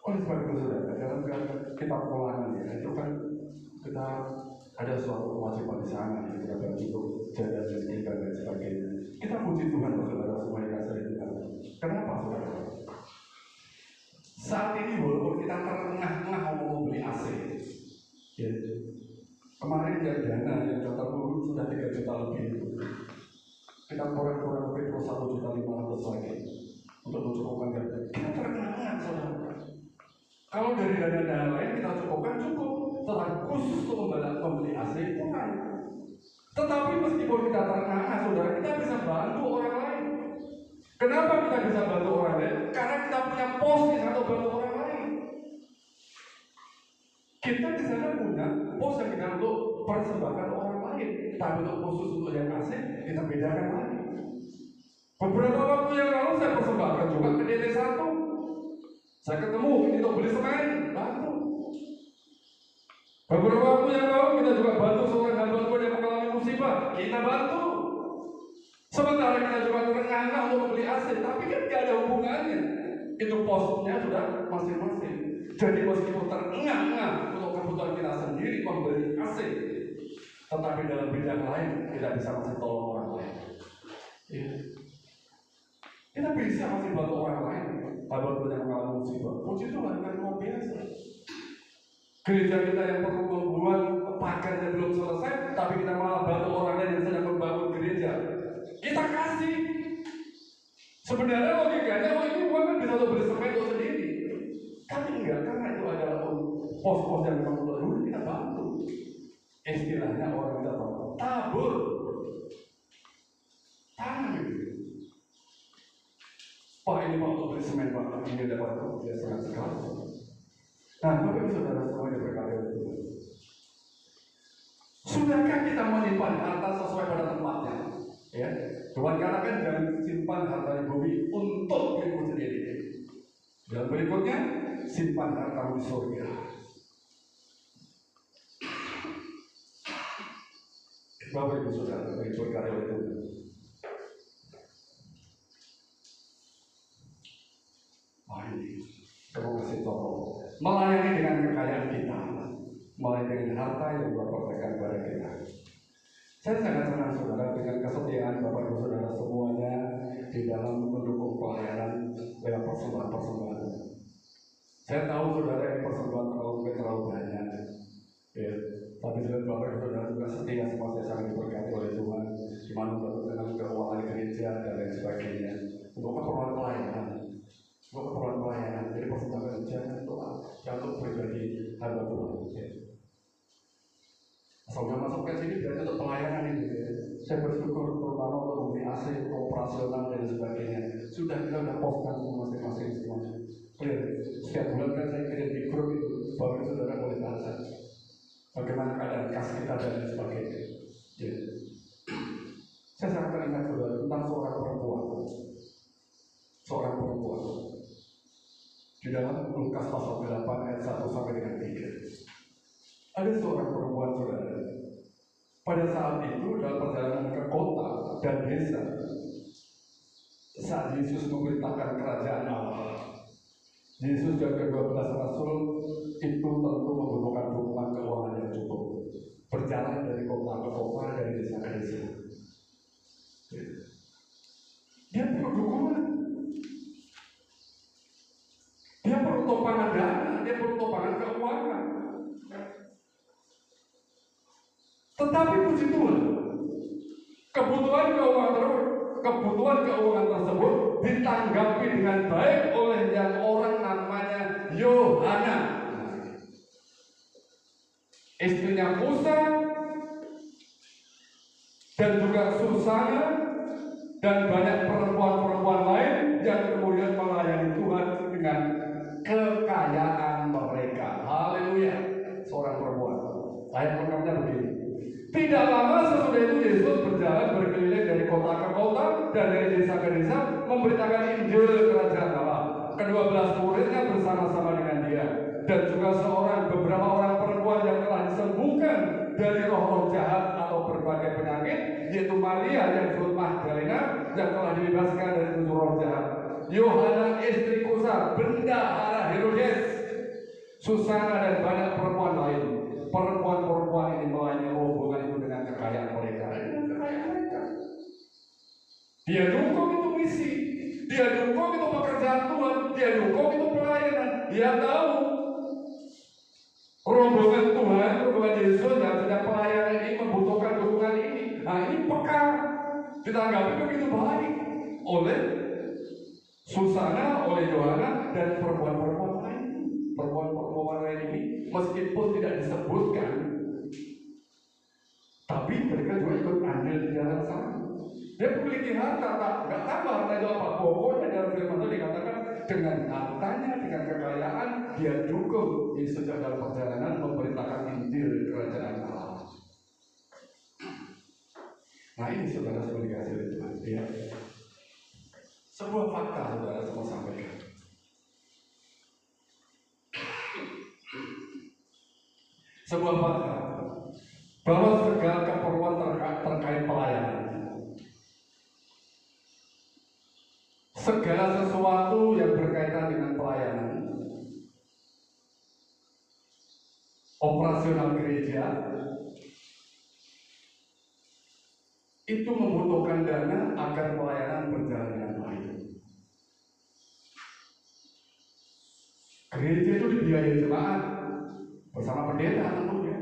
Oleh sebab itu saudara, dalam kitab Ulangan ya, itu kan kita ada suatu kewajiban di sana, ya, kita bantu jaga miskin dan lain sebagainya. Kita puji Tuhan saudara semua yang kasih Tuhan. Kenapa saudara? Saat ini walaupun kita terengah-engah mau beli AC, ya, kemarin yang dana yang daftar dulu sudah 3 juta lebih itu. Kita kurang lebih 1.500.000 lagi untuk mencukupkan dana. Kita terengah-engah saudara. Kalau dari dana-dana lain kita cukupkan cukup. Tetapi khusus untuk membeli AC kurang. Tetapi meskipun kita terengah-engah saudara, kita bisa bantu orang lain. Kenapa kita bisa bantu orang lain? Karena kita punya pos di sana untuk bantu orang lain. Kita di sana punya pos yang kita untuk persembahkan orang lain. Tapi untuk khusus untuk yang AC, kita bedakan lagi. Beberapa waktu yang lalu saya persembahkan juga ke DT1. Saya ketemu untuk beli semen, bantu. Beberapa waktu yang lalu kita juga bantu seorang hamba Tuhan yang mengalami musibah, kita bantu. Sementara kita juga terengah-engah untuk membeli AC, tapi kan tidak ada hubungannya. Itu posnya sudah masing-masing. Jadi meskipun terengah-engah untuk kebutuhan kita sendiri membeli AC, tetapi dalam bidang lain kita bisa masih tolong orang lain. Ya. Kita bisa masih bantu orang lain. Hamba Tuhan yang mengalami musibah, puji Tuhan kan luar biasa. Gereja kita yang perlu membuat pagarnya belum selesai, tapi kita malah bantu orang lain yang sedang membangun gereja. Kita kasih. Sebenarnya logikanya, ini uang kan bisa untuk beli semen untuk sendiri. Tapi enggak, karena itu adalah pos-pos yang memang untuk dulu kita bantu. Istilahnya orang kita bantu tabur. Tangan itu. Pak ini mau untuk beli semen, Pak ini dapat ya sangat sekali. Nah, Bapak saudara semua yang berkata itu. Sudahkah kita menyimpan harta sesuai pada tempatnya? Ya, Tuhan katakan jangan simpan harta di bumi untuk dirimu sendiri. Dan berikutnya, simpan hartamu di surga. Bapak Ibu Saudara, bagi berkarya itu. Ini, kamu kasih tolong. Melayani dengan kekayaan kita, melayani dengan harta yang Bapak berikan kepada kita. Saya sangat senang saudara dengan kesetiaan Bapak Ibu Saudara semuanya di dalam mendukung pelayanan lewat persembahan-persembahan. Saya tahu saudara ini persembahan terlalu banyak, ya. Tapi dengan Bapak Ibu Saudara juga setia, semua saya sangat diberkati oleh Tuhan. Di mana dengan keuangan gereja dan lain sebagainya. untuk keperluan pelayanan. Untuk keperluan pelayanan. Jadi persembahkan jangan untuk pribadi hamba Tuhan. Ya. Semoga masuk ke sini berarti untuk pelayanan ini. Ya. Saya bersyukur terutama untuk membeli AC, operasional dan sebagainya. Sudah kita sudah poskan masing-masing semuanya. Clear. Setiap bulan kan saya kirim di grup itu, bahwa saudara boleh baca bagaimana keadaan kas kita dan sebagainya. Ya. Saya sangat teringat saudara tentang seorang perempuan. Seorang perempuan. Di dalam Lukas pasal 8 ayat 1 sampai dengan 3. Ada seorang perempuan saudara. Pada saat itu dalam perjalanan ke kota dan desa, saat Yesus memerintahkan kerajaan Allah, Yesus dan ke-12 Rasul itu tentu membutuhkan dukungan keuangan yang cukup. Berjalan dari kota ke kota, dari desa ke desa. Dia perlu dukungan. Dia perlu topangan dana, dia perlu topangan keuangan. Tetapi puji Tuhan, kebutuhan keuangan tersebut ditanggapi dengan baik oleh yang orang namanya Yohana, istrinya Kusa, dan juga Susana, dan banyak perempuan-perempuan lain yang kemudian melayani Tuhan dengan kekayaan mereka. Haleluya. Seorang perempuan. Ayat lengkapnya begini. Tidak lama sesudah itu Yesus berjalan berkeliling dari kota ke kota dan dari desa ke desa memberitakan Injil kerajaan Allah. Ke-12 muridnya bersama-sama dengan dia, dan juga beberapa orang perempuan yang telah disembuhkan dari roh-roh jahat atau berbagai penyakit, yaitu Maria yang disebut Magdalena yang telah dibebaskan dari 7 roh jahat, Yohana istri Kusa, bendahara Herodes, Susana, dan banyak perempuan lain. Perempuan-perempuan ini melayani rombongan itu dengan kekayaan mereka. Dia dukung itu misi, dia dukung itu pekerjaan Tuhan, dia dukung itu pelayanan. Dia tahu rombongan Tuhan, rombongan Yesus yang sedang pelayanan ini membutuhkan dukungan ini. Nah, ini peka ditanggapi begitu baik oleh Susana, oleh Yohana, dan perempuan-perempuan lain. Perempuan-perempuan lain ini meskipun tidak disebutkan, tapi mereka juga ikut andil di dalam sana. Dia memiliki harta, nggak tahu harta itu apa. Pokoknya dalam firman itu dikatakan dengan hartanya, dengan kekayaan, dia dukung Yesus dalam perjalanan memberitakan Injil kerajaan Allah. Nah ini saudara semua dikasih oleh Tuhan. Ya. Sebuah fakta saudara semua sampaikan. Sebuah fakta bahwa segala keperluan terkait pelayanan, segala sesuatu yang berkaitan dengan pelayanan, operasional gereja, itu membutuhkan dana agar pelayanan berjalan dengan baik. Gereja itu dibiayai jemaat bersama pendeta tentunya,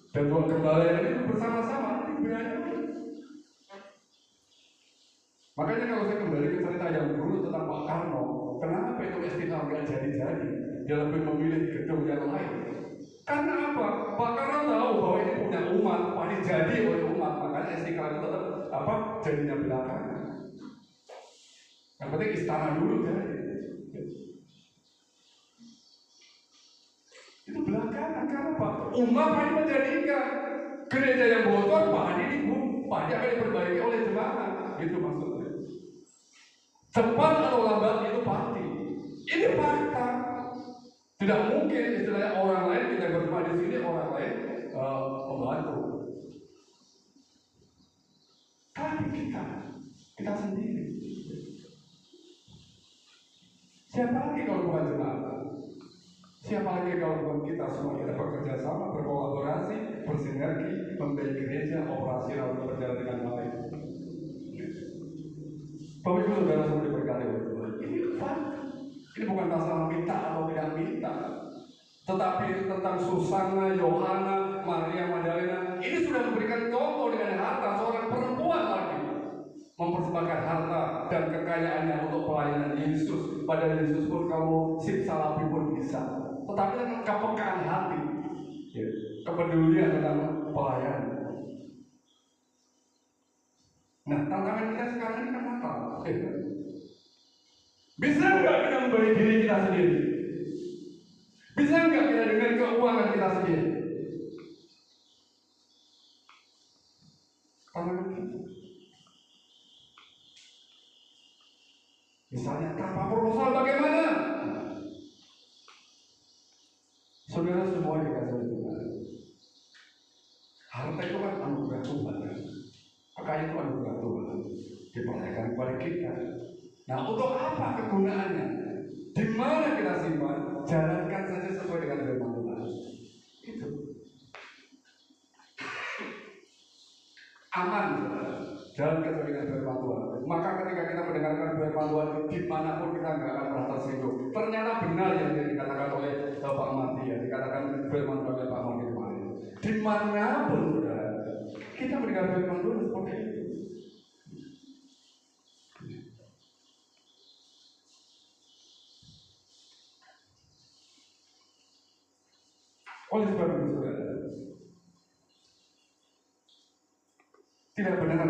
dan tuan gembala itu bersama-sama dibiayai. Makanya kalau saya kembali ke cerita yang dulu tentang Pak Karno, kenapa itu istiqlal nggak jadi-jadi? Dia lebih memilih gedung yang lain. Karena apa? Pak Karno tahu bahwa ini punya umat, pasti jadi oleh umat. Makanya istiqlal itu tetap jadinya belakangan. Yang penting istana dulu jadi. Itu belakangan. Karena apa? Umat ini menjadikan gereja yang bocor, Pak ini akan diperbaiki oleh jemaat. Itu maksudnya. Cepat atau lambat itu pasti. Ini fakta. Tidak mungkin istilahnya orang lain kita berjumpa di sini, orang lain membantu. Tapi kita sendiri. Siapa lagi kalau bukan jemaat? Siapa lagi kalau bukan kita semua? Kita bekerja sama, berkolaborasi, bersinergi, membangun gereja operasional untuk berjalan dengan baik. Bapak Ibu Saudara semua diberkati oleh Tuhan. Ini fakta. Ini bukan masalah minta atau tidak minta, tetapi tentang Susana, Yohana, Maria Magdalena. Ini sudah memberikan contoh dengan harta seorang perempuan lagi mempersembahkan harta dan kekayaannya untuk pelayanan Yesus. Pada Yesus pun kamu simsalabim pun bisa. Tetapi dengan kepekaan hati, ya, kepedulian tentang pelayanan. Nah, tantangan kita sekarang ini kan apa? Bisa nggak kita memberi diri kita sendiri? Bisa nggak kita dengan keuangan kita sendiri? Karena begitu. Misalnya tanpa proposal bagaimana? Saudara semua dikasih Tuhan. Harta itu kan anugerah Tuhan. Kekayaan itu anugerah Tuhan. Dipercayakan kepada kita. Nah, untuk apa kegunaannya? Di mana kita simpan? Jalankan saja sesuai dengan firman Tuhan. Itu aman, jalan sesuai dengan firman Tuhan. Maka ketika kita mendengarkan firman Tuhan, dimanapun kita nggak akan merasa tersinggung. Ternyata benar yang dikatakan oleh Bapak Mati, ya, dikatakan firman Tuhan oleh Pak Mati kemarin. Dimanapun, saudara, kita mendengar firman Tuhan seperti itu. Oleh sebab itu, saudara, tidak benar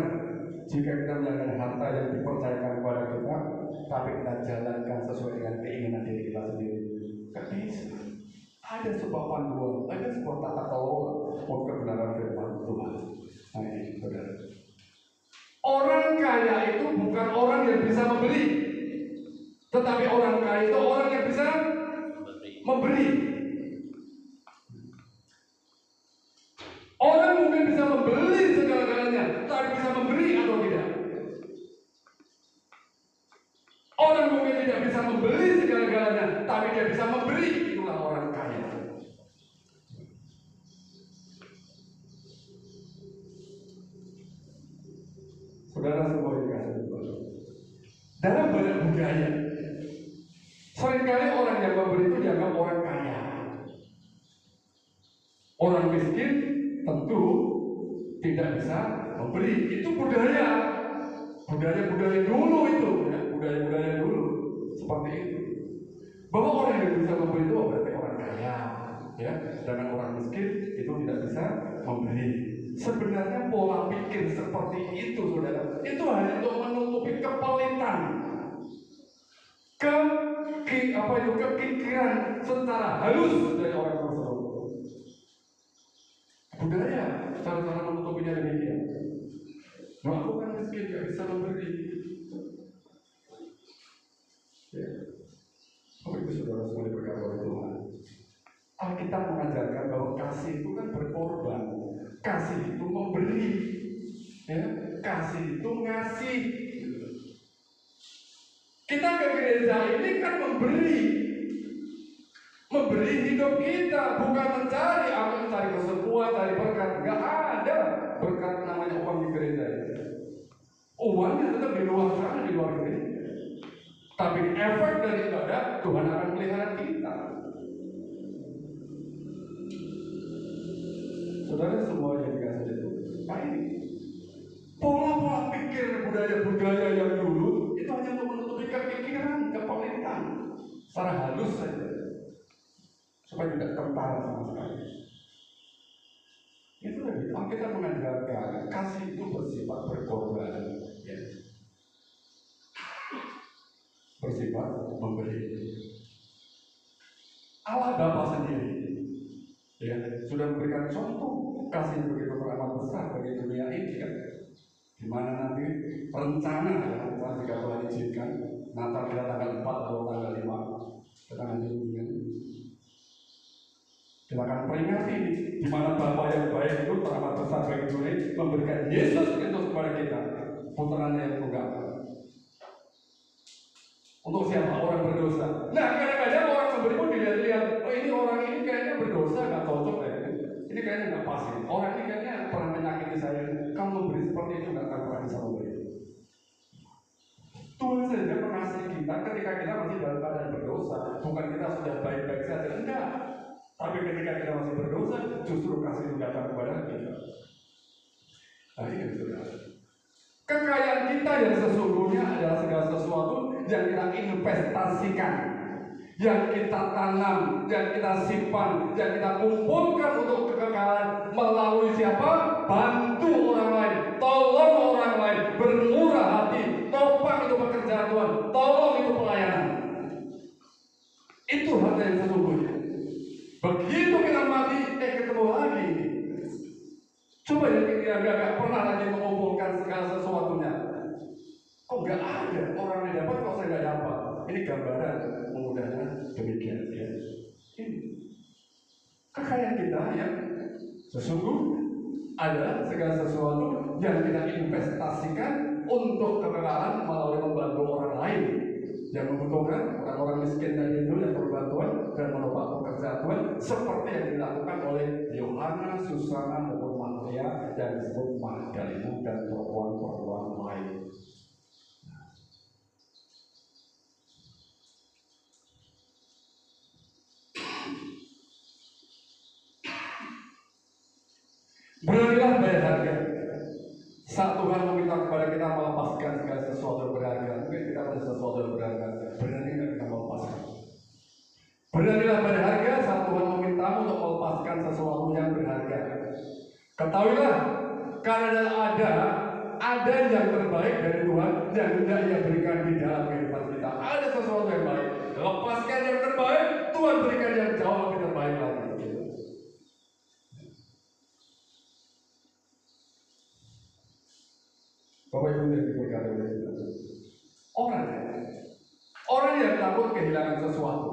jika kita menjalankan harta yang dipercayakan kepada kita, tapi kita jalankan sesuai dengan keinginan diri kita sendiri. Tidak bisa. Ada sebuah panduan, ada sebuah tata kelola untuk kebenaran firman Tuhan. Nah ini, saudara. Orang kaya itu bukan orang yang bisa membeli, tetapi orang kaya itu orang yang bisa memberi. Orang mungkin bisa membeli segala-galanya, tapi bisa memberi atau tidak? Orang mungkin tidak bisa membeli segala-galanya, tapi dia bisa memberi. Itulah orang kaya. Saudara semua dikasih Tuhan. Dalam banyak budaya, seringkali orang yang memberi itu dianggap orang kaya. Orang miskin tentu tidak bisa memberi. Itu budaya dulu itu, ya, budaya dulu seperti itu. Bahwa orang yang bisa memberi itu berarti orang kaya, ya, sedangkan orang miskin itu tidak bisa memberi. Sebenarnya pola pikir seperti itu, saudara, itu hanya untuk menutupi kepelitan, kepikiran secara halus dari orang tersebut. Budaya cara-cara menutupinya demikian. Nah, aku kan miskin, gak bisa memberi. Ya. Oh, itu saudara semua diberkati oleh Tuhan. Alkitab mengajarkan bahwa kasih itu kan berkorban, kasih itu memberi, ya, kasih itu ngasih. Kita ke gereja ini kan memberi hidup kita, bukan mencari kesembuhan, cari berkat. Nggak ada berkat namanya uang di gereja ini. Uangnya tetap di luar sana, di luar gereja. Tapi efek dari ibadah, Tuhan akan melihara kita. Saudara semua yang dikasih itu, baik. Pola-pola pikir budaya yang dulu itu hanya untuk menutupi kepikiran, kepelitan, secara halus saja, supaya tidak kental sama sekali. Itu lagi, kita mengajarkan kasih itu bersifat berkorban, ya. Bersifat memberi. Allah Bapa sendiri, ya, sudah memberikan contoh kasih begitu teramat besar bagi dunia ini, kan? Di mana nanti rencana, ya, jika Tuhan izinkan, Natal kita tanggal 4 atau tanggal 5, kita nanti kita akan peringati di mana Bapa yang baik itu teramat besar bagi dunia, memberikan Yesus Kristus kepada kita, putranya yang tunggal. Untuk siapa? Orang berdosa. Nah, kadang-kadang orang memberi pun dilihat-lihat, oh ini orang ini kayaknya berdosa, nggak cocok ya. Ini kayaknya nggak pas ya. Orang ini kayaknya pernah menyakiti saya. Kamu memberi seperti itu nggak akan pernah bisa memberi. Tuhan saja mengasihi kita ketika kita masih dalam keadaan berdosa. Bukan kita sudah baik-baik saja, enggak. Tapi ketika kita masih berdosa, justru kasih itu datang kepada kita. Nah ini saudara. Kekayaan kita yang sesungguhnya adalah segala sesuatu yang kita investasikan, yang kita tanam, yang kita simpan, yang kita kumpulkan untuk kekekalan melalui siapa? Bantu orang lain, tolong orang lain, bermurah hati, topang itu pekerjaan Tuhan, tolong itu pelayanan. Itu harta yang sesungguhnya. Begitu kita mati, ketemu lagi. Coba ya kita gak pernah lagi mengumpulkan segala sesuatunya. Kok gak ada orang yang dapat, kok saya gak dapat? Ini gambaran mudahnya demikian ya. Ini kekayaan kita yang sesungguhnya adalah segala sesuatu yang kita investasikan untuk kekekalan melalui membantu orang lain yang membutuhkan, orang-orang miskin tadi itu yang berbantuan dan menopang pekerjaan Tuhan, seperti yang dilakukan oleh Yohana, Susana, maupun Maria yang disebut Magdalena dan perempuan-perempuan lain. Beranilah bayar harga. Saat Tuhan meminta kepada kita melepaskan segala sesuatu yang berharga, mungkin kita ada sesuatu yang berharga, beranilah kita melepaskan. Beranilah bayar harga saat Tuhan memintamu untuk melepaskan sesuatu yang berharga. Ketahuilah, karena ada yang terbaik dari Tuhan yang hendak Ia berikan di dalam kehidupan kita. Ada sesuatu yang baik. Lepaskan yang terbaik, Tuhan berikan yang jauh lebih terbaik lagi. Bapak Ibu yang diberkati oleh Tuhan. Orang yang takut kehilangan sesuatu.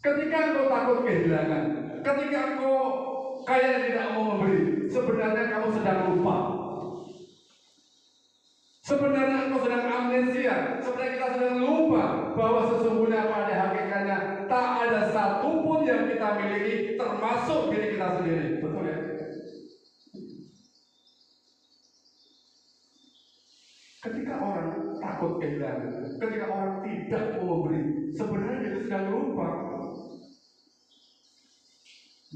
Ketika engkau takut kehilangan, ketika engkau kayaknya tidak mau memberi, sebenarnya kamu sedang lupa. Sebenarnya engkau sedang amnesia. Sebenarnya kita sedang lupa bahwa sesungguhnya pada hakikatnya tak ada satupun yang kita miliki termasuk diri kita sendiri. Betul ya? Ketika orang takut kehilangan, ketika orang tidak mau memberi, sebenarnya itu sedang lupa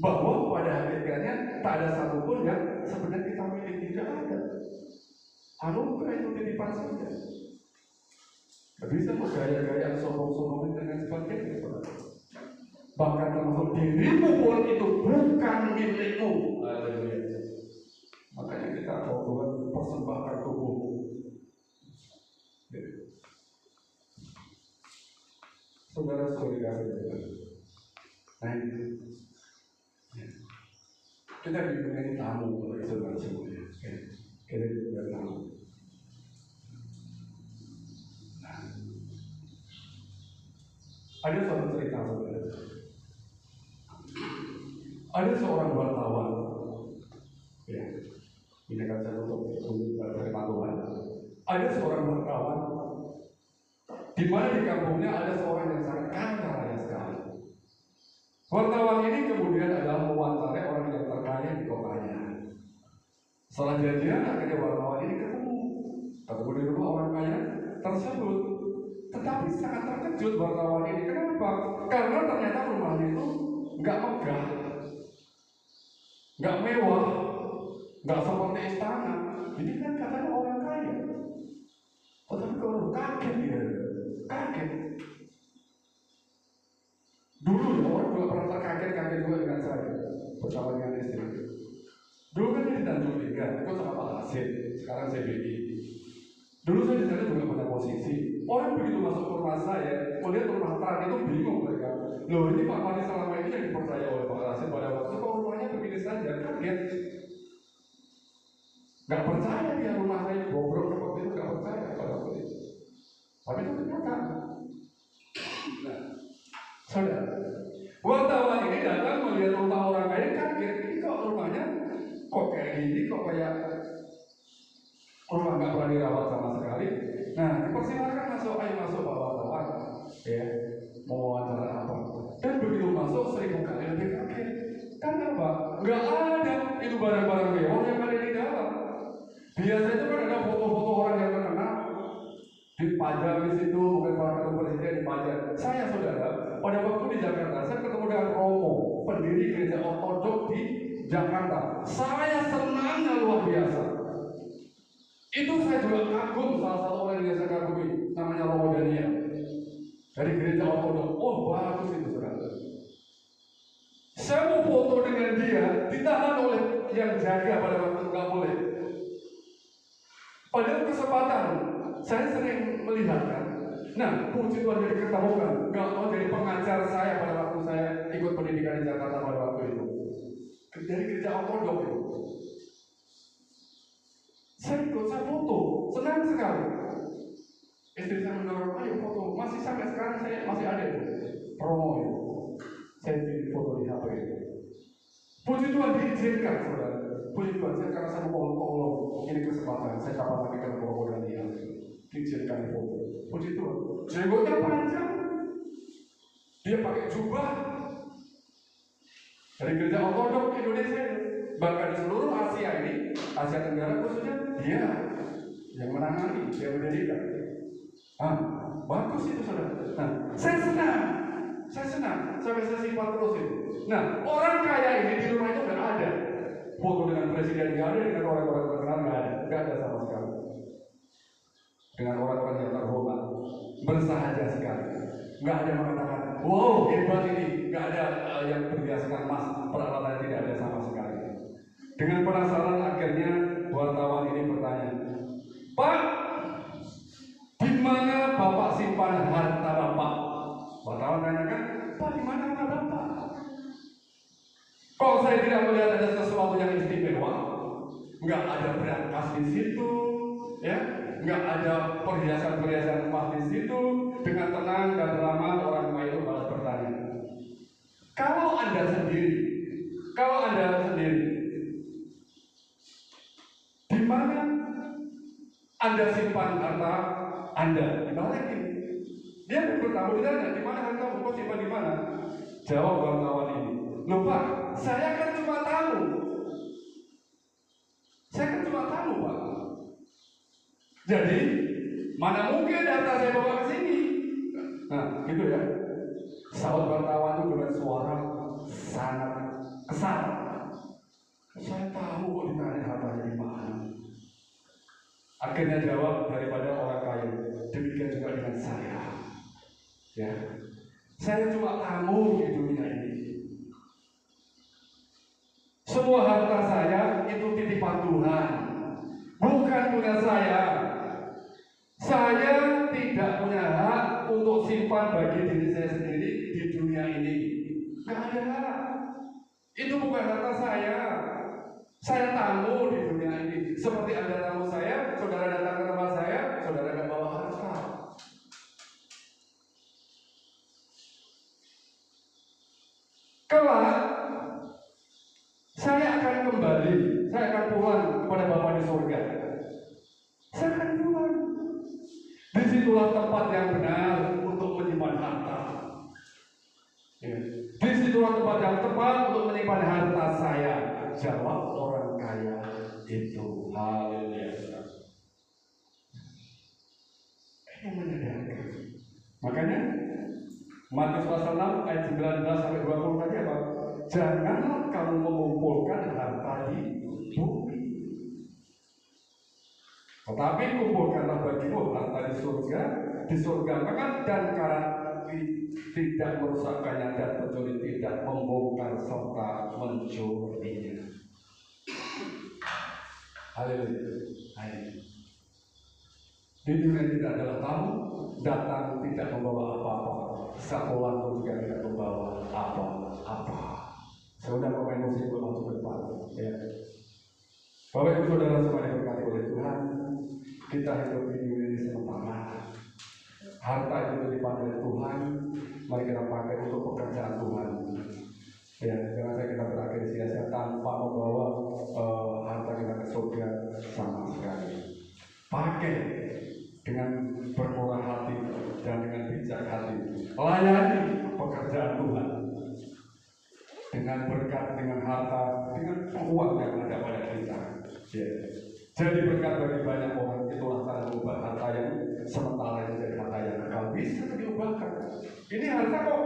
bahwa pada hakikatnya tak ada satupun yang sebenarnya kita miliki. Tidak ada. Anugerah itu titipan saja. Tidak bisa bergaya-gaya sombong-sombong dan sebagainya. Bahkan termasuk dirimu pun itu bukan milikmu. Haleluya. Makanya kita tahu Tuhan persembahkan tubuhmu. Saudara-saudari kasih, nah kita diminta tamu oleh saudara semuanya. Kita diminta tamu. Nah, ada suatu cerita saudara. Ada seorang wartawan. Ya, ini kan saya untuk firman Tuhan. Ada seorang wartawan di mana di kampungnya ada seorang yang sangat kaya raya sekali. Wartawan ini kemudian adalah mewawancarai orang yang terkaya di kotanya. Setelah janjian, akhirnya wartawan ini ketemu di rumah orang kaya tersebut. Tetapi sangat terkejut wartawan ini. Kenapa? Karena ternyata rumahnya itu nggak megah, nggak mewah, nggak seperti istana. Ini kan katanya orang kaya. Tetapi kalau kaget dia. Kaget. Dulu orang juga pernah terkaget juga dengan saya bersama dengan istri. Dulu kan di Tanjung Tiga, itu sama Pak Hasid. Sekarang saya BI. Dulu saya di sana juga punya posisi. Orang begitu masuk ke rumah saya, melihat rumah terang itu bingung mereka. Loh ini Pak Madi selama ini yang dipercaya oleh Pak Hasid pada waktu itu kok rumahnya begini saja, kaget. Gak percaya dia rumah saya bobrok seperti itu, gak percaya pada waktu itu. Tapi itu kenyataan. Nah, saudara, wartawan ini datang melihat rumah orang kaya, kaget. Ini kok rumahnya kok kayak gini, kok kayak rumah nggak pernah dirawat sama sekali. Nah, dipersilakan masuk, ayo masuk Pak wartawan, ya, mau wawancara apa? Dan begitu masuk 1000 kali lebih kaget. Karena apa? Nggak ada itu barang-barang mewah yang ada di dalam. Biasanya itu kan ada foto-foto orang yang terkenal dipajang di situ, mungkin para ketua presiden dipajang. Saya saudara, pada waktu di Jakarta, saya ketemu dengan Romo, pendiri gereja ortodok di Jakarta. Saya senangnya luar biasa. Itu saya juga kagum, salah satu orang yang saya kagumi, namanya Romo Daniel dari gereja ortodok. Oh bagus itu saudara. Saya mau foto dengan dia, ditahan oleh yang jaga pada waktu nggak boleh. Pada kesempatan, saya sering melihat kan. Nah, puji Tuhan jadi ketemukan, nggak mau jadi pengajar saya pada waktu saya ikut pendidikan di Jakarta pada waktu itu. Dari gereja ortodok itu. Saya ikut, saya foto, senang sekali. Istri saya mendorong, ayo foto. Masih sampai sekarang saya masih ada itu promo itu. Saya bikin foto di HP itu. Puji Tuhan diizinkan, saudara. Puji Tuhan, saya karena saya mau tolong ini kesempatan, saya dapat lagi ke Romo Daniel. Diizinkan foto. Puji Tuhan. Jenggotnya panjang. Dia pakai jubah. Dari gereja ortodok Indonesia ini. Bahkan di seluruh Asia ini, Asia Tenggara khususnya, dia yang menangani, dia mendirikan. Bagus itu saudara. Nah, saya senang, sampai saya simpan terus itu. Nah, orang kaya ini di rumah itu nggak ada. Foto dengan presiden nggak ada, dengan orang-orang terkenal nggak ada sama sekali. Dengan orang-orang yang terhormat, bersahaja sekali. Nggak ada mengatakan, wow hebat ini, nggak ada yang berhiaskan emas, peralatan tidak ada sama sekali. Dengan penasaran akhirnya wartawan ini bertanya, Pak, di mana Bapak simpan harta Bapak? Wartawan tanyakan, Pak, di mana harta Bapak? Kok saya tidak melihat ada sesuatu yang istimewa? Nggak ada berangkas di situ, ya? Nggak ada perhiasan-perhiasan emas di situ. Dengan tenang dan ramah orang tua itu malah bertanya, kalau Anda sendiri, di mana Anda simpan harta Anda? Dibalikin. Dia bertamu ditanya, di mana harta Bapak simpan di mana? Jawab wartawan ini, loh Pak, saya kan cuma tamu. Pak. Jadi mana mungkin data saya bawa ke sini? Nah, gitu ya. Saud wartawan itu dengan suara sangat kesal. Saya tahu kok ditanya hartanya di mana. Akhirnya jawab daripada orang kaya. Demikian juga dengan saya. Ya, saya cuma tamu di dunia ini. Semua harta saya itu titipan Tuhan, bukan punya saya. Saya tidak punya hak untuk simpan bagi diri saya sendiri di dunia ini. Gak ada hak. Itu bukan harta saya. Saya tamu di dunia ini. Seperti Anda tamu saya, saudara datang ke rumah saya, saudara gak bawa harta. Kelak, saya akan kembali, saya akan pulang kepada Bapa di surga. Saya akan pulang. Disitulah tempat yang benar untuk menyimpan harta. Ya. Disitulah tempat yang tepat untuk menyimpan harta saya. Jawab orang kaya itu. Haleluya. Ini menyadari. Makanya Matius pasal 6 ayat 19 sampai 20 tadi apa? Janganlah kamu mengumpulkan harta di bumi, tetapi kumpulkanlah bagimu harta di surga makan dan karat tidak merusakkannya dan pencuri tidak membongkar serta mencurinya. Haleluya. Di dunia tidak adalah tamu, datang tidak membawa apa-apa, sekolah pun juga tidak membawa apa-apa. Saya sudah pemain musik masuk ke depan. Ya. Bapak Ibu Saudara semua diberkati oleh Tuhan, kita hidup di dunia ini sementara. Harta itu titipan dari Tuhan, mari kita pakai untuk pekerjaan Tuhan. Ya, jangan sampai kita berakhir sia-sia tanpa membawa harta kita ke surga sama sekali. Pakai dengan bermurah hati dan dengan bijak hati. Layani pekerjaan Tuhan dengan berkat, dengan harta, dengan uang yang ada pada kita. Ya. Jadi berkat bagi banyak orang. Itulah cara mengubah harta yang sementara menjadi harta yang kekal. Bisa diubahkan. Ini harta kok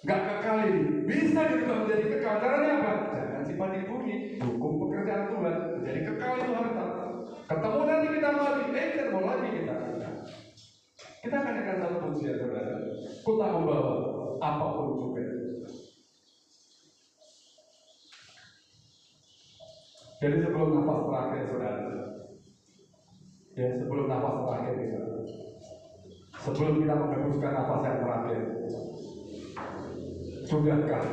nggak kekal ini. Bisa diubah menjadi kekal. Caranya apa? Jangan simpan di bumi. Dukung pekerjaan Tuhan. Jadi kekal itu harta. Ketemu nanti kita lagi, ketemu lagi kita. Kita akan dengar satu pujian saudara. Ku tak membawa apapun juga. Jadi sebelum nafas terakhir saudara, ya sebelum nafas terakhir kita, sebelum kita menghembuskan nafas yang terakhir, sudahkah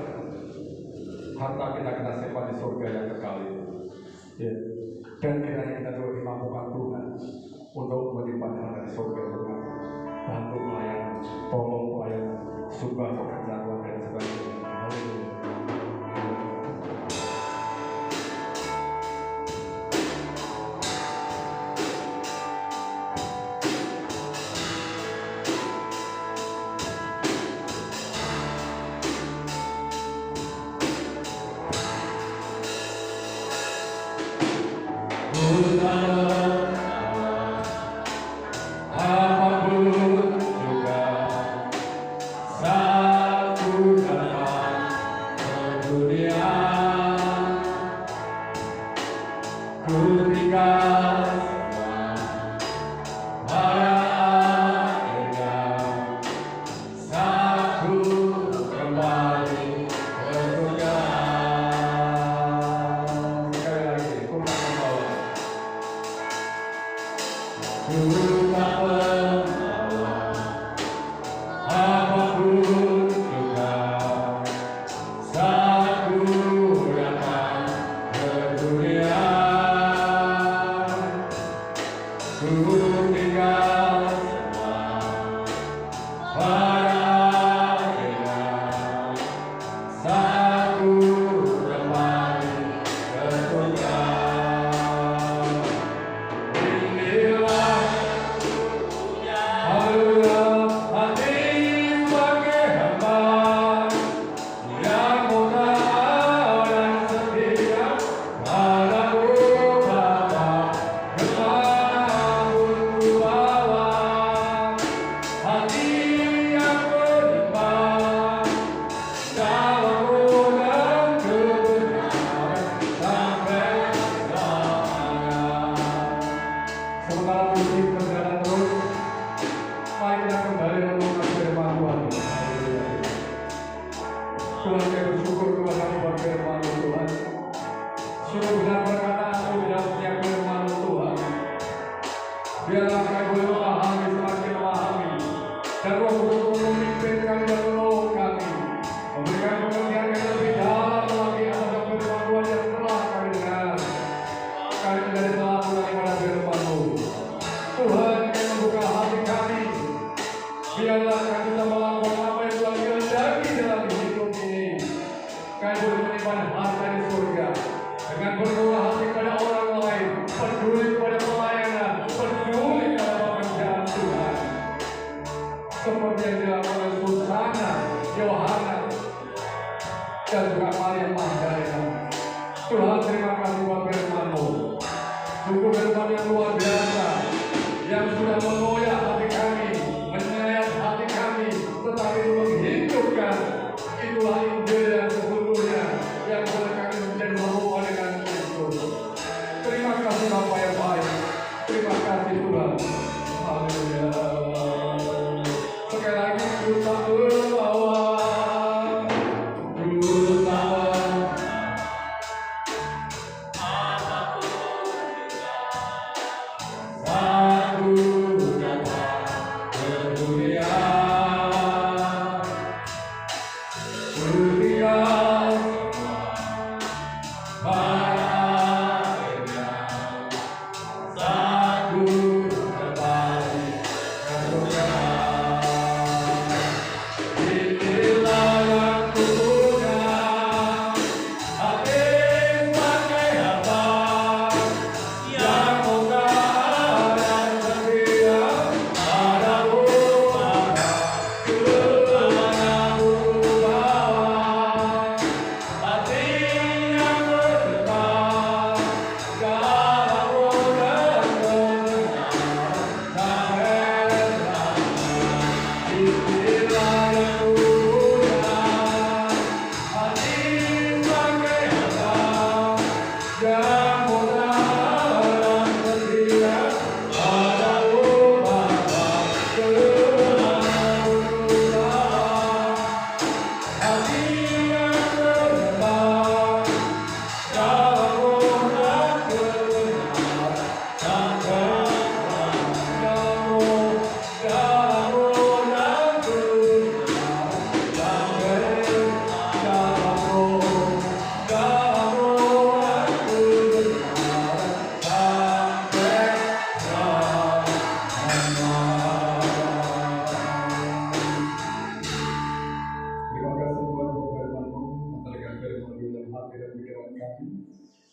harta kita simpan di surga yang kekal itu? Ya. Dan kiranya kita juga dimampukan Tuhan untuk menyimpan harta di surga yang kekal. Bantu pelayanan, tolong pelayanan, sumbang pekerjaan Tuhan dan sebagainya. Haleluya. Seperti yang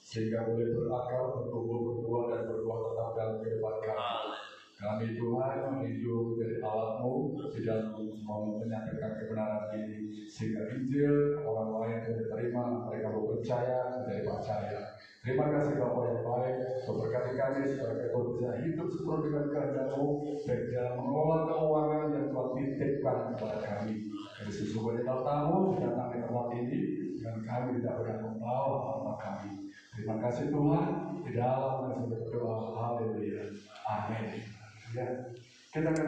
sehingga boleh berakar, bertumbuh, berbuah, dan berbuah tetap dalam kehidupan kami. Kami Tuhan hidup dari alat-Mu di dalam menyampaikan kebenaran ini, sehingga Injil orang lain boleh terima, mereka boleh percaya, menjadi percaya. Terima kasih Bapa yang baik, memberkati kami supaya kami bisa hidup sesuai dengan kehendak-Mu dan dalam mengelola keuangan yang Tuhan titipkan kepada kami. Jadi sesungguhnya tamu datang di tempat ini dan kami tidak pernah membawa harta kami. Terima kasih Tuhan, di dalam nama Yesus berdoa, haleluya, amin. Ya, kita akan